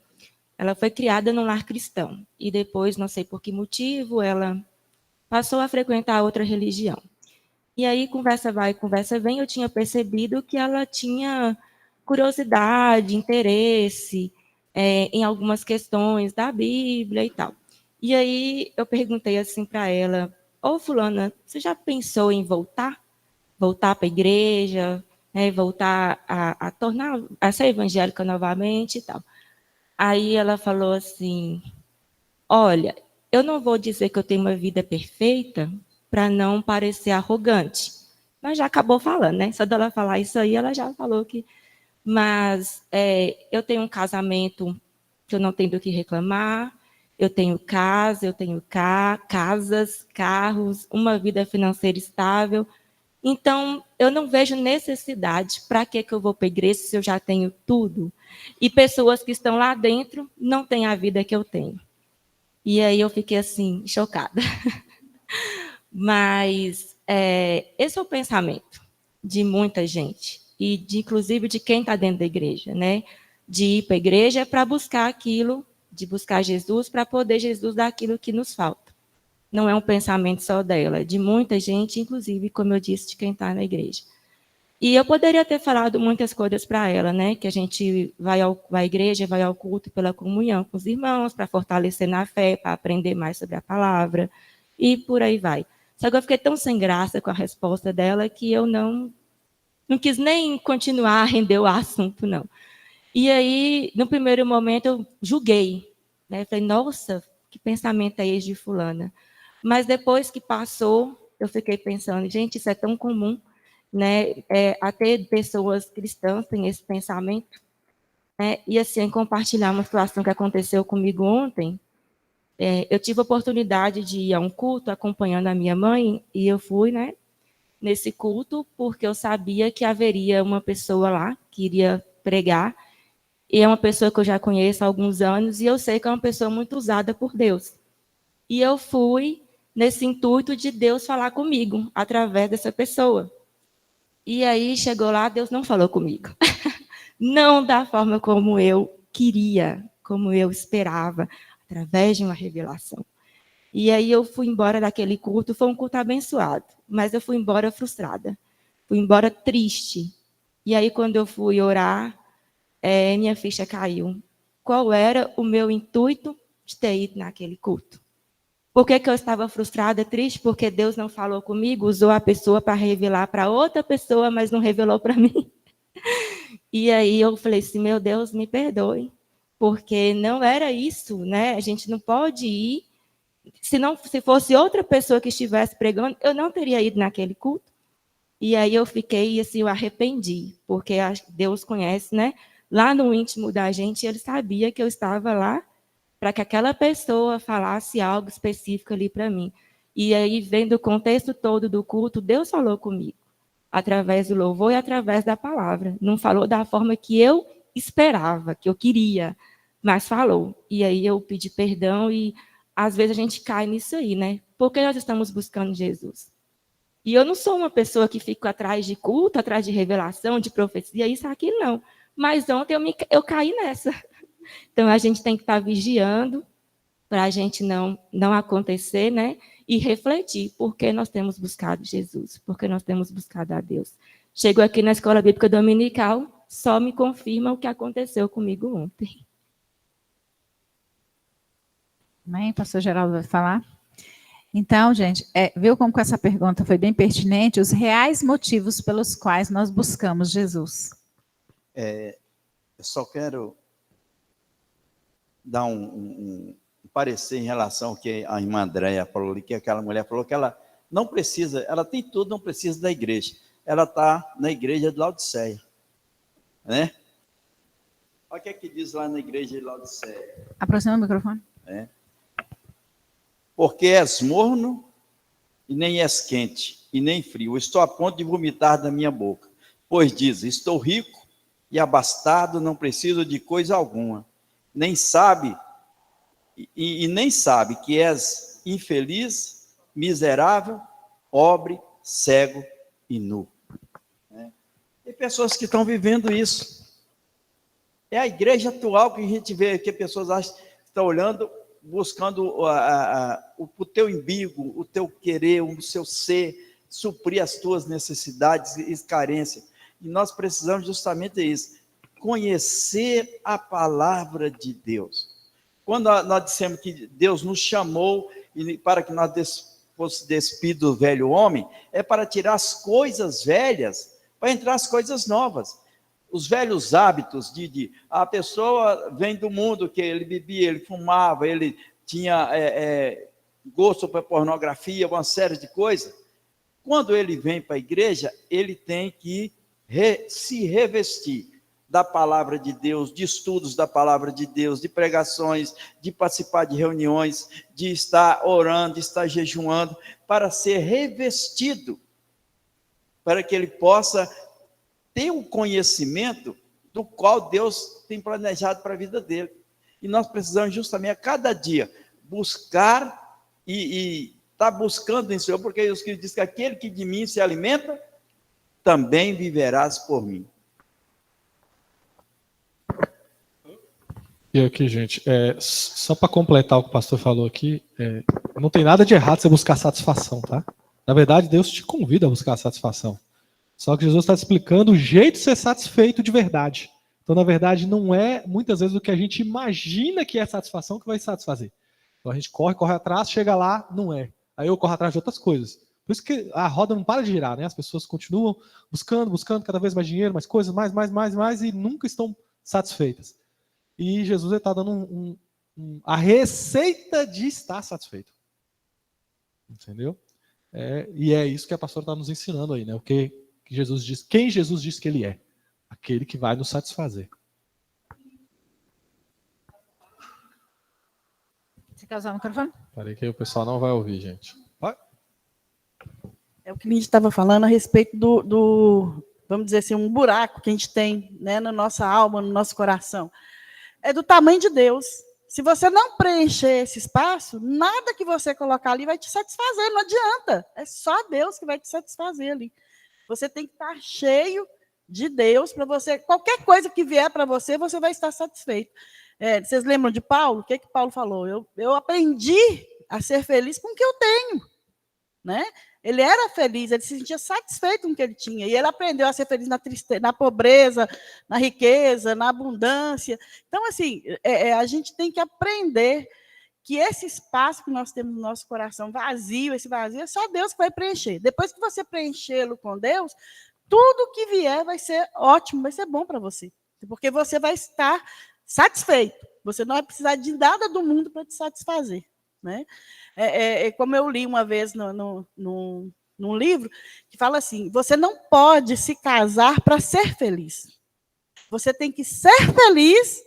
ela foi criada num lar cristão. E depois, não sei por que motivo, ela passou a frequentar outra religião. E aí, conversa vai, conversa vem, eu tinha percebido que ela tinha curiosidade, interesse em algumas questões da Bíblia e tal. E aí, eu perguntei assim para ela, fulana, você já pensou em voltar para a igreja, né, voltar a ser evangélica novamente e tal. Aí ela falou assim, olha, eu não vou dizer que eu tenho uma vida perfeita para não parecer arrogante. Mas já acabou falando, né? Só dela falar isso aí, ela já falou que... Mas eu tenho um casamento que eu não tenho do que reclamar, eu tenho casa, eu tenho casas, carros, uma vida financeira estável. Então, eu não vejo necessidade. Para que eu vou para a igreja se eu já tenho tudo? E pessoas que estão lá dentro não têm a vida que eu tenho. E aí eu fiquei assim, chocada. Mas esse é o pensamento de muita gente, e inclusive de quem está dentro da igreja, né? De ir para a igreja para buscar aquilo, de buscar Jesus, para poder Jesus dar aquilo que nos falta. Não é um pensamento só dela, é de muita gente, inclusive, como eu disse, de quem está na igreja. E eu poderia ter falado muitas coisas para ela, né? Que a gente vai à igreja, vai ao culto pela comunhão com os irmãos, para fortalecer na fé, para aprender mais sobre a palavra, e por aí vai. Só que eu fiquei tão sem graça com a resposta dela que eu não quis nem continuar a render o assunto, não. E aí, no primeiro momento, eu julguei, né? Falei, nossa, que pensamento é esse de fulana? Mas depois que passou, eu fiquei pensando, gente, isso é tão comum, né? Até pessoas cristãs têm esse pensamento, né? E assim, compartilhar uma situação que aconteceu comigo ontem. Eu tive a oportunidade de ir a um culto acompanhando a minha mãe, e eu fui, né, nesse culto porque eu sabia que haveria uma pessoa lá que iria pregar, e é uma pessoa que eu já conheço há alguns anos, e eu sei que é uma pessoa muito usada por Deus. E eu fui nesse intuito de Deus falar comigo, através dessa pessoa. E aí, chegou lá, Deus não falou comigo. Não da forma como eu queria, como eu esperava, através de uma revelação. E aí eu fui embora daquele culto, foi um culto abençoado, mas eu fui embora frustrada, fui embora triste. E aí, quando eu fui orar, minha ficha caiu. Qual era o meu intuito de ter ido naquele culto? Por que eu estava frustrada, triste? Porque Deus não falou comigo, usou a pessoa para revelar para outra pessoa, mas não revelou para mim. E aí eu falei assim, meu Deus, me perdoe, porque não era isso, né? A gente não pode ir. Se fosse outra pessoa que estivesse pregando, eu não teria ido naquele culto. E aí eu fiquei assim, eu arrependi, porque Deus conhece, né? Lá no íntimo da gente, ele sabia que eu estava lá para que aquela pessoa falasse algo específico ali para mim. E aí, vendo o contexto todo do culto, Deus falou comigo, através do louvor e através da palavra. Não falou da forma que eu esperava, que eu queria, mas falou. E aí eu pedi perdão e às vezes a gente cai nisso aí, né? Porque nós estamos buscando Jesus. E eu não sou uma pessoa que fica atrás de culto, atrás de revelação, de profecia, isso aqui não. Mas ontem eu caí nessa. Então, a gente tem que estar vigiando para a gente não acontecer, né? E refletir, porque nós temos buscado Jesus, porque nós temos buscado a Deus. Chego aqui na Escola Bíblica Dominical, só me confirma o que aconteceu comigo ontem. Amém? Pastor Geraldo vai falar? Então, gente, viu como com essa pergunta foi bem pertinente? Os reais motivos pelos quais nós buscamos Jesus. Eu só quero dar um parecer em relação ao que a irmã Andréia falou ali, que aquela mulher falou que ela não precisa, ela tem tudo, não precisa da igreja. Ela está na igreja de Laodiceia, né? Olha o que é que diz lá na igreja de Laodiceia. Aproxima o microfone. Porque és morno e nem és quente e nem frio. Estou a ponto de vomitar da minha boca. Pois diz, estou rico e abastado, não preciso de coisa alguma. Nem sabe, e nem sabe que és infeliz, miserável, pobre, cego e nu. Tem pessoas que estão vivendo isso. É a igreja atual que a gente vê, que pessoas acham que estão olhando, buscando o teu umbigo, o teu querer, o seu ser, suprir as tuas necessidades e carências. E nós precisamos justamente disso, conhecer a palavra de Deus. Quando nós dissemos que Deus nos chamou para que nós fosse despido do velho homem, é para tirar as coisas velhas, para entrar as coisas novas. Os velhos hábitos a pessoa vem do mundo que ele bebia, ele fumava, ele tinha gosto por pornografia, uma série de coisas. Quando ele vem para a igreja, ele tem que se revestir da palavra de Deus, de estudos da palavra de Deus, de pregações, de participar de reuniões, de estar orando, de estar jejuando, para ser revestido, para que ele possa ter o conhecimento do qual Deus tem planejado para a vida dele. E nós precisamos justamente a cada dia buscar e estar buscando em Senhor, porque Jesus Cristo diz que aquele que de mim se alimenta, também viverás por mim. E aqui, gente, só para completar o que o pastor falou aqui, não tem nada de errado você buscar satisfação, tá? Na verdade, Deus te convida a buscar satisfação. Só que Jesus está explicando o jeito de ser satisfeito de verdade. Então, na verdade, não é muitas vezes o que a gente imagina que é satisfação que vai satisfazer. Então a gente corre atrás, chega lá, não é. Aí eu corro atrás de outras coisas. Por isso que a roda não para de girar, né? As pessoas continuam buscando cada vez mais dinheiro, mais coisas, mais, e nunca estão satisfeitas. E Jesus está dando a receita de estar satisfeito. Entendeu? E é isso que a pastora está nos ensinando aí, né? O que Jesus diz, quem Jesus diz que ele é. Aquele que vai nos satisfazer. Você quer usar o microfone? Parei que aí o pessoal não vai ouvir, gente. Vai. É o que a gente estava falando a respeito do, vamos dizer assim, um buraco que a gente tem, né, na nossa alma, no nosso coração. É do tamanho de Deus. Se você não preencher esse espaço, nada que você colocar ali vai te satisfazer, não adianta. É só Deus que vai te satisfazer ali. Você tem que estar cheio de Deus para você, qualquer coisa que vier para você, você vai estar satisfeito. Vocês lembram de Paulo? O que Paulo falou? Eu aprendi a ser feliz com o que eu tenho, né? Ele era feliz, ele se sentia satisfeito com o que ele tinha, e ele aprendeu a ser feliz na tristeza, na pobreza, na riqueza, na abundância. Então, assim, a gente tem que aprender que esse espaço que nós temos no nosso coração vazio, esse vazio, é só Deus que vai preencher. Depois que você preenchê-lo com Deus, tudo que vier vai ser ótimo, vai ser bom para você, porque você vai estar satisfeito. Você não vai precisar de nada do mundo para te satisfazer, né? Como eu li uma vez num livro, que fala assim, você não pode se casar para ser feliz. Você tem que ser feliz,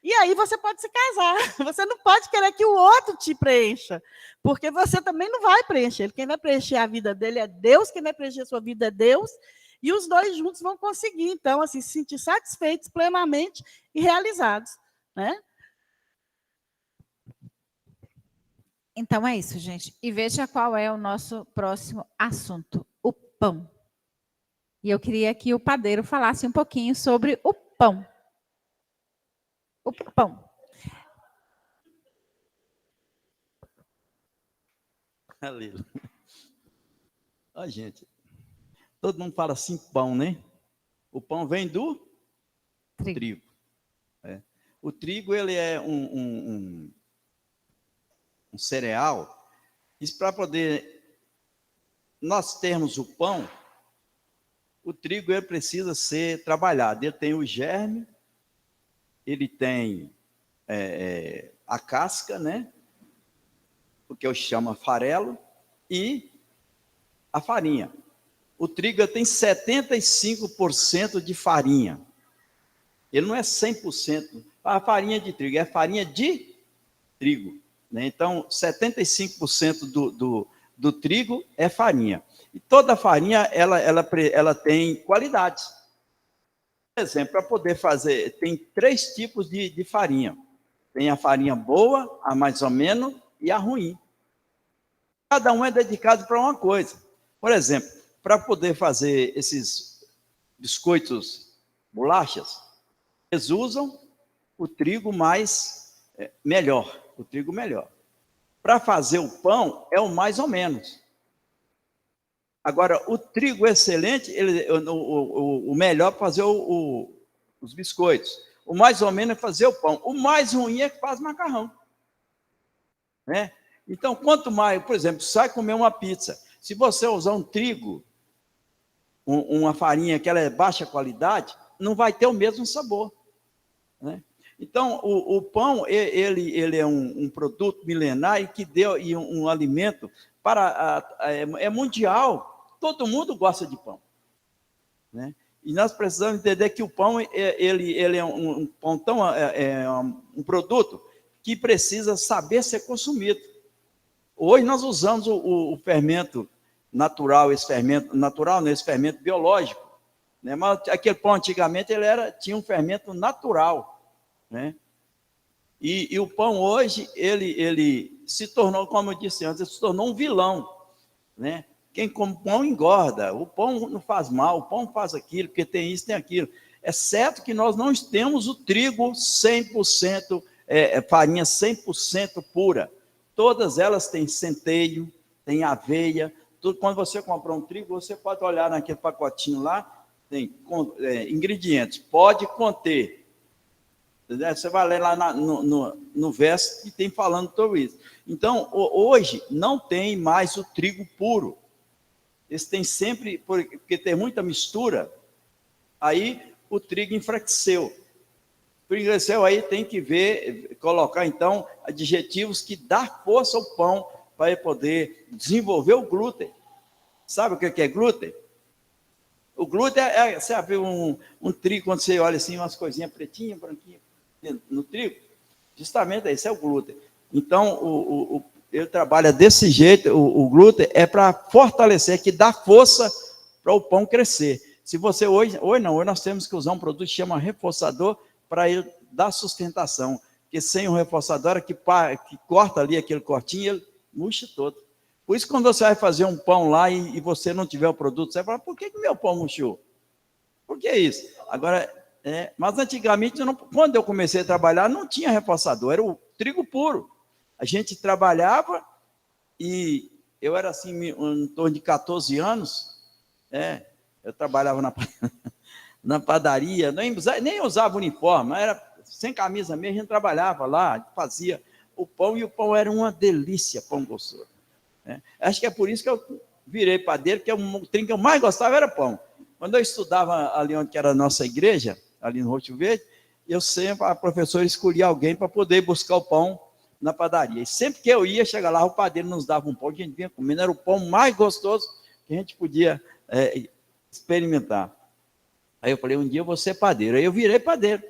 e aí você pode se casar. Você não pode querer que o outro te preencha, porque você também não vai preencher. Quem vai preencher a vida dele é Deus, quem vai preencher a sua vida é Deus, e os dois juntos vão conseguir, então, assim, se sentir satisfeitos plenamente e realizados, né? Então é isso, gente. E veja qual é o nosso próximo assunto: o pão. E eu queria que o padeiro falasse um pouquinho sobre o pão. O pão. Aleluia. Ó, gente, todo mundo fala assim, pão, né? O pão vem do trigo. O trigo, ele é um cereal. Isso para poder nós termos o pão, o trigo ele precisa ser trabalhado. Ele tem o germe, ele tem a casca, né? O que eu chamo farelo, e a farinha. O trigo tem 75% de farinha. Ele não é 100% a farinha de trigo, é farinha de trigo, né? Então, 75% do trigo é farinha. E toda farinha, ela tem qualidades. Por exemplo, para poder fazer, tem 3 tipos de farinha. Tem a farinha boa, a mais ou menos, e a ruim. Cada um é dedicado para uma coisa. Por exemplo, para poder fazer esses biscoitos, bolachas, eles usam o trigo melhor. O trigo melhor. Para fazer o pão, é o mais ou menos. Agora, o trigo excelente, o melhor para fazer os biscoitos. O mais ou menos é fazer o pão. O mais ruim é que faz macarrão, né? Então, quanto mais, por exemplo, sai comer uma pizza. Se você usar um trigo, uma farinha que ela é baixa qualidade, não vai ter o mesmo sabor, né? Então, o pão, ele é um produto milenar e que deu um alimento é mundial. Todo mundo gosta de pão, né? E nós precisamos entender que o pão, ele é um pão um produto que precisa saber ser consumido. Hoje nós usamos o fermento natural, esse fermento natural, né? Esse fermento biológico, né? Mas aquele pão antigamente tinha um fermento natural, né? E o pão hoje, ele se tornou, como eu disse antes, ele se tornou um vilão, né? Quem come pão engorda, o pão não faz mal, o pão faz aquilo, porque tem isso, tem aquilo. É certo que nós não temos o trigo 100%, farinha 100% pura. Todas elas têm centeio, tem aveia. Tudo. Quando você comprar um trigo, você pode olhar naquele pacotinho lá, tem ingredientes, pode conter. Você vai ler lá no verso que tem falando sobre isso. Então, hoje, não tem mais o trigo puro. Esse tem sempre, porque tem muita mistura, aí o trigo enfraqueceu. Enfraqueceu, aí tem que ver, colocar então adjetivos que dá força ao pão para ele poder desenvolver o glúten. Sabe o que é glúten? O glúten você abre um trigo, quando você olha assim, umas coisinhas pretinhas, branquinhas no trigo, justamente esse é o glúten. Então, ele trabalha desse jeito, o glúten é para fortalecer, que dá força para o pão crescer. Se você hoje nós temos que usar um produto que chama reforçador para ele dar sustentação, porque sem o reforçador, que corta ali aquele cortinho, ele murcha todo. Por isso, quando você vai fazer um pão lá e você não tiver o produto, você vai falar, por que meu pão murchou? Por que isso? Agora, mas antigamente, quando eu comecei a trabalhar, não tinha reforçador, era o trigo puro. A gente trabalhava e eu era assim, em torno de 14 anos, eu trabalhava na padaria, nem usava uniforme, era sem camisa mesmo, a gente trabalhava lá, fazia o pão, e o pão era uma delícia, pão gostoso. Acho que é por isso que eu virei padeiro, porque o trem que eu mais gostava era pão. Quando eu estudava ali onde era a nossa igreja, ali no Roxo Verde, a professora escolhia alguém para poder buscar o pão na padaria. E sempre que eu ia, chegar lá, o padeiro nos dava um pão, que a gente vinha comendo, era o pão mais gostoso que a gente podia experimentar. Aí eu falei, um dia eu vou ser padeiro. Aí eu virei padeiro,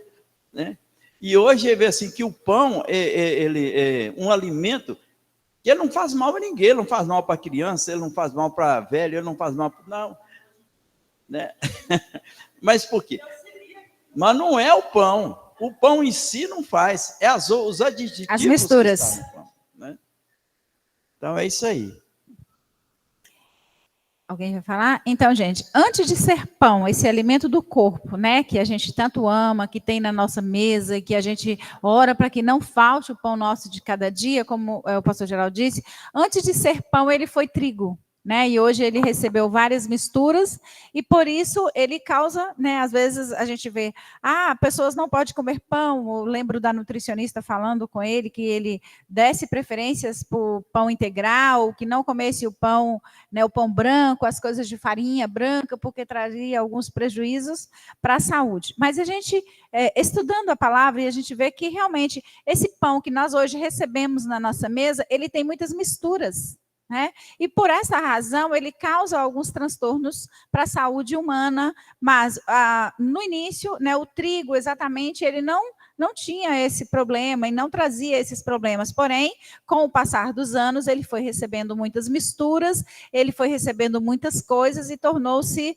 né? E hoje eu vejo assim que o pão ele é um alimento que ele não faz mal a ninguém, ele não faz mal para a criança, ele não faz mal para velho, ele não faz mal para... Não, né? Mas por quê? Mas não é o pão. O pão em si não faz, os aditivos. As misturas. Que estão no pão, né? Então é isso aí. Alguém vai falar? Então, gente, antes de ser pão, esse alimento do corpo, né, que a gente tanto ama, que tem na nossa mesa, que a gente ora para que não falte o pão nosso de cada dia, como o pastor Geraldo disse, antes de ser pão, ele foi trigo, né, e hoje ele recebeu várias misturas, e por isso ele causa, né, às vezes a gente vê, pessoas não podem comer pão. Eu lembro da nutricionista falando com ele, que ele desse preferências por pão integral, que não comesse o pão, né, o pão branco, as coisas de farinha branca, porque traria alguns prejuízos para a saúde. Mas a gente, estudando a palavra, e a gente vê que realmente esse pão que nós hoje recebemos na nossa mesa, ele tem muitas misturas, né? E por essa razão ele causa alguns transtornos para a saúde humana, mas no início, né, o trigo exatamente, ele não tinha esse problema e não trazia esses problemas, porém, com o passar dos anos, ele foi recebendo muitas misturas, ele foi recebendo muitas coisas e tornou-se,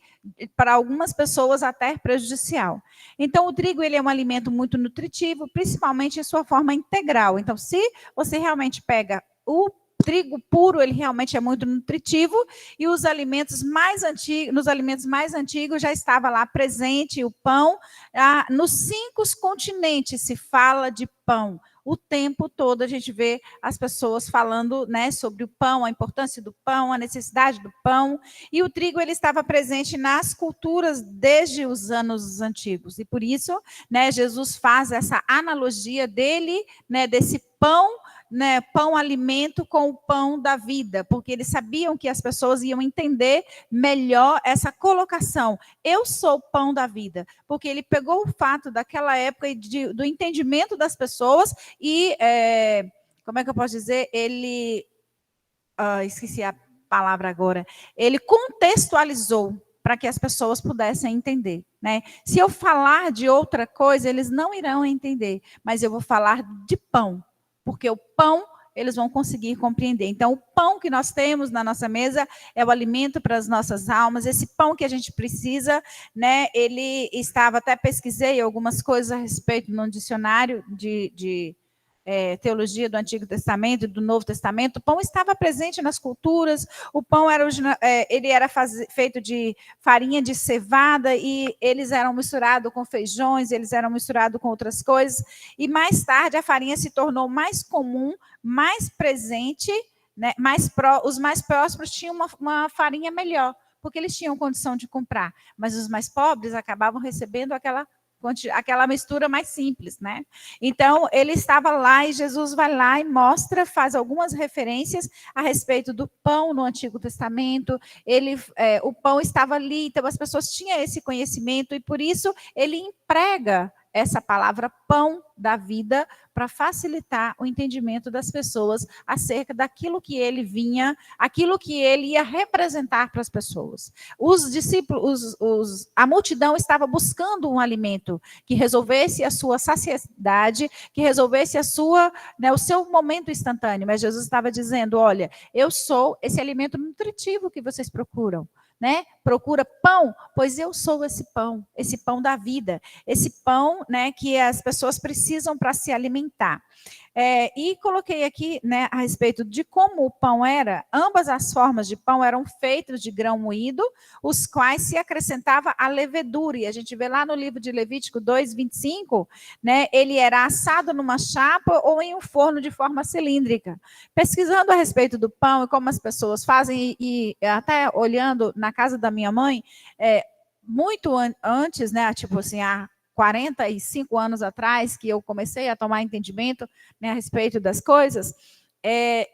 para algumas pessoas, até prejudicial. Então, o trigo ele é um alimento muito nutritivo, principalmente em sua forma integral. Então, se você realmente pega o trigo puro, ele realmente é muito nutritivo, e os alimentos mais antigos, nos alimentos mais antigos já estava lá presente o pão. Nos 5 continentes se fala de pão. O tempo todo a gente vê as pessoas falando, né, sobre o pão, a importância do pão, a necessidade do pão, e o trigo ele estava presente nas culturas desde os anos antigos, e por isso, né, Jesus faz essa analogia dele, né, desse pão, né, pão alimento com o pão da vida, porque eles sabiam que as pessoas iam entender melhor essa colocação. Eu sou o pão da vida, porque ele pegou o fato daquela época do entendimento das pessoas e, como é que eu posso dizer, ele, esqueci a palavra agora, ele contextualizou para que as pessoas pudessem entender, né? Se eu falar de outra coisa, eles não irão entender, mas eu vou falar de pão, porque o pão, eles vão conseguir compreender. Então, o pão que nós temos na nossa mesa é o alimento para as nossas almas. Esse pão que a gente precisa, né? Ele estava, até pesquisei algumas coisas a respeito no dicionário de teologia do Antigo Testamento e do Novo Testamento. O pão estava presente nas culturas. O pão era feito de farinha de cevada e eles eram misturados com feijões, eles eram misturados com outras coisas. E mais tarde a farinha se tornou mais comum, mais presente, né? Os mais próximos tinham uma farinha melhor, porque eles tinham condição de comprar. Mas os mais pobres acabavam recebendo aquela mistura mais simples, né? Então, ele estava lá e Jesus vai lá e mostra, faz algumas referências a respeito do pão no Antigo Testamento. O pão estava ali, então as pessoas tinham esse conhecimento e por isso ele emprega essa palavra pão da vida para facilitar o entendimento das pessoas acerca daquilo que ele vinha, aquilo que ele ia representar para as pessoas. Os discípulos, a multidão estava buscando um alimento que resolvesse a sua saciedade, que resolvesse o seu momento instantâneo. Mas Jesus estava dizendo, olha, eu sou esse alimento nutritivo que vocês procuram. Né? Procura pão, pois eu sou esse pão da vida, esse pão, né, que as pessoas precisam para se alimentar. E coloquei aqui, né, a respeito de como o pão era. Ambas as formas de pão eram feitas de grão moído, os quais se acrescentava a levedura. E a gente vê lá no livro de Levítico 2:25, né, ele era assado numa chapa ou em um forno de forma cilíndrica. Pesquisando a respeito do pão e como as pessoas fazem, e até olhando na casa da minha mãe, muito antes, né, tipo assim, 45 anos atrás, que eu comecei a tomar entendimento, né, a respeito das coisas,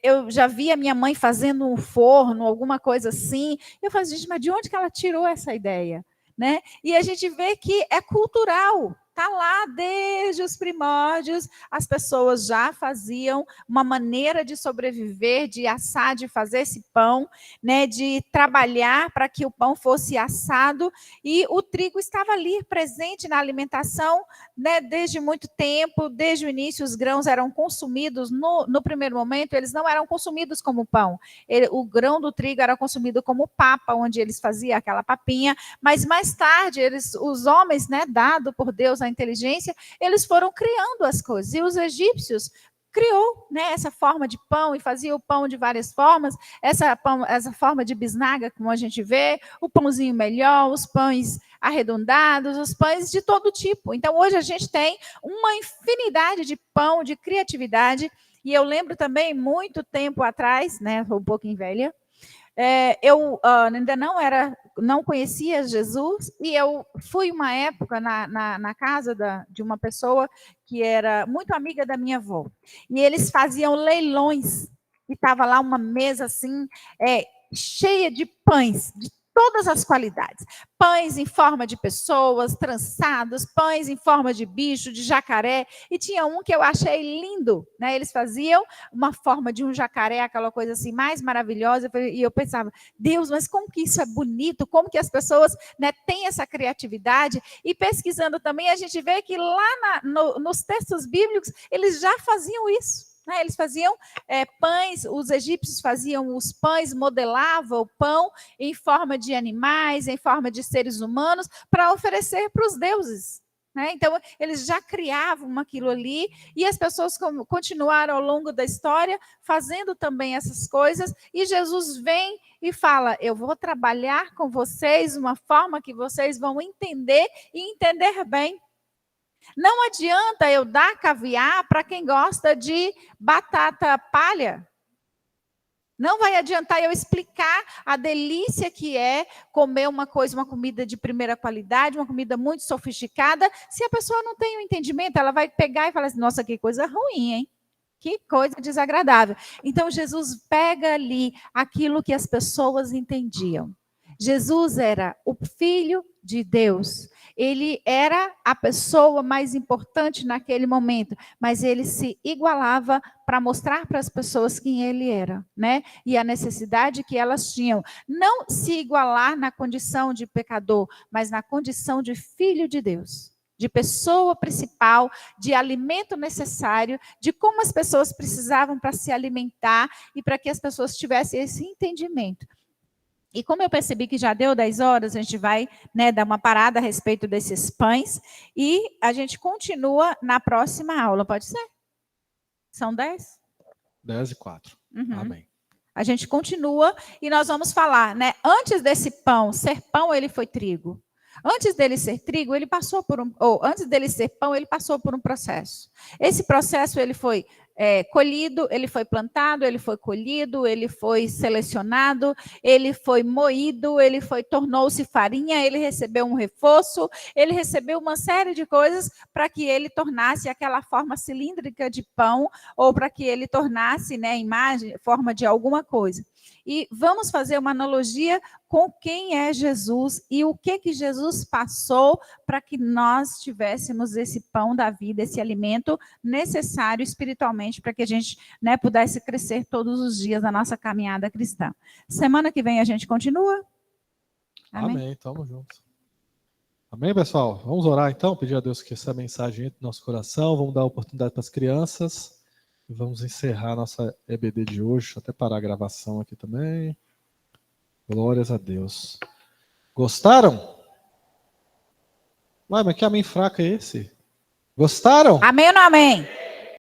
eu já via minha mãe fazendo um forno, alguma coisa assim. Eu falei, gente, mas de onde que ela tirou essa ideia? Né? E a gente vê que é cultural. Está lá desde os primórdios, as pessoas já faziam uma maneira de sobreviver, de assar, de fazer esse pão, né, de trabalhar para que o pão fosse assado, e o trigo estava ali presente na alimentação, né, desde muito tempo. Desde o início os grãos eram consumidos, no primeiro momento eles não eram consumidos como pão, o grão do trigo era consumido como papa, onde eles faziam aquela papinha, mas mais tarde os homens, né, dado por Deus a inteligência, eles foram criando as coisas. E os egípcios criou, né, essa forma de pão e fazia o pão de várias formas, essa forma de bisnaga, como a gente vê, o pãozinho melhor, os pães arredondados, os pães de todo tipo. Então, hoje a gente tem uma infinidade de pão, de criatividade. E eu lembro também, muito tempo atrás, né, um pouquinho velha, eu ainda não conhecia Jesus, e eu fui uma época na casa de uma pessoa que era muito amiga da minha avó, e eles faziam leilões, e estava lá uma mesa assim, cheia de pães, de todas as qualidades. Pães em forma de pessoas, trançados, pães em forma de bicho, de jacaré. E tinha um que eu achei lindo, né? Eles faziam uma forma de um jacaré, aquela coisa assim mais maravilhosa. E eu pensava, Deus, mas como que isso é bonito? Como que as pessoas, né, têm essa criatividade? E pesquisando também, a gente vê que lá nos textos bíblicos, eles já faziam isso. Eles faziam pães, os egípcios faziam os pães, modelavam o pão em forma de animais, em forma de seres humanos, para oferecer para os deuses. Então, eles já criavam aquilo ali, e as pessoas continuaram ao longo da história fazendo também essas coisas, e Jesus vem e fala, eu vou trabalhar com vocês uma forma que vocês vão entender e entender bem. Não adianta eu dar caviar para quem gosta de batata palha. Não vai adiantar eu explicar a delícia que é comer uma comida de primeira qualidade, uma comida muito sofisticada, se a pessoa não tem o entendimento. Ela vai pegar e falar assim, nossa, que coisa ruim, hein? Que coisa desagradável. Então, Jesus pega ali aquilo que as pessoas entendiam. Jesus era o Filho de Deus. Ele era a pessoa mais importante naquele momento, mas ele se igualava para mostrar para as pessoas quem ele era, né? E a necessidade que elas tinham. Não se igualar na condição de pecador, mas na condição de filho de Deus. de pessoa principal, de alimento necessário, de como as pessoas precisavam para se alimentar e para que as pessoas tivessem esse entendimento. E como eu percebi que já deu 10 horas, a gente vai, né, dar uma parada a respeito desses pães e a gente continua na próxima aula, pode ser? São 10? 10:04. Uhum. Amém. A gente continua e nós vamos falar, né? Antes desse pão ser pão, ele foi trigo. Antes dele ser trigo, ele passou por antes dele ser pão, ele passou por um processo. Esse processo ele foi colhido, ele foi plantado, ele foi colhido, ele foi selecionado, ele foi moído, ele tornou-se farinha, ele recebeu um reforço, ele recebeu uma série de coisas para que ele tornasse aquela forma cilíndrica de pão ou para que ele tornasse, né, forma de alguma coisa. E vamos fazer uma analogia com quem é Jesus e o que Jesus passou para que nós tivéssemos esse pão da vida, esse alimento necessário espiritualmente para que a gente, né, pudesse crescer todos os dias na nossa caminhada cristã. Semana que vem a gente continua? Amém? Amém, tamo junto. Amém, pessoal? Vamos orar então, pedir a Deus que essa mensagem entre no nosso coração, vamos dar oportunidade para as crianças. E vamos encerrar a nossa EBD de hoje. Deixa eu até parar a gravação aqui também. Glórias a Deus. Gostaram? Ué, mas que amém fraco é esse? Gostaram? Amém ou não amém?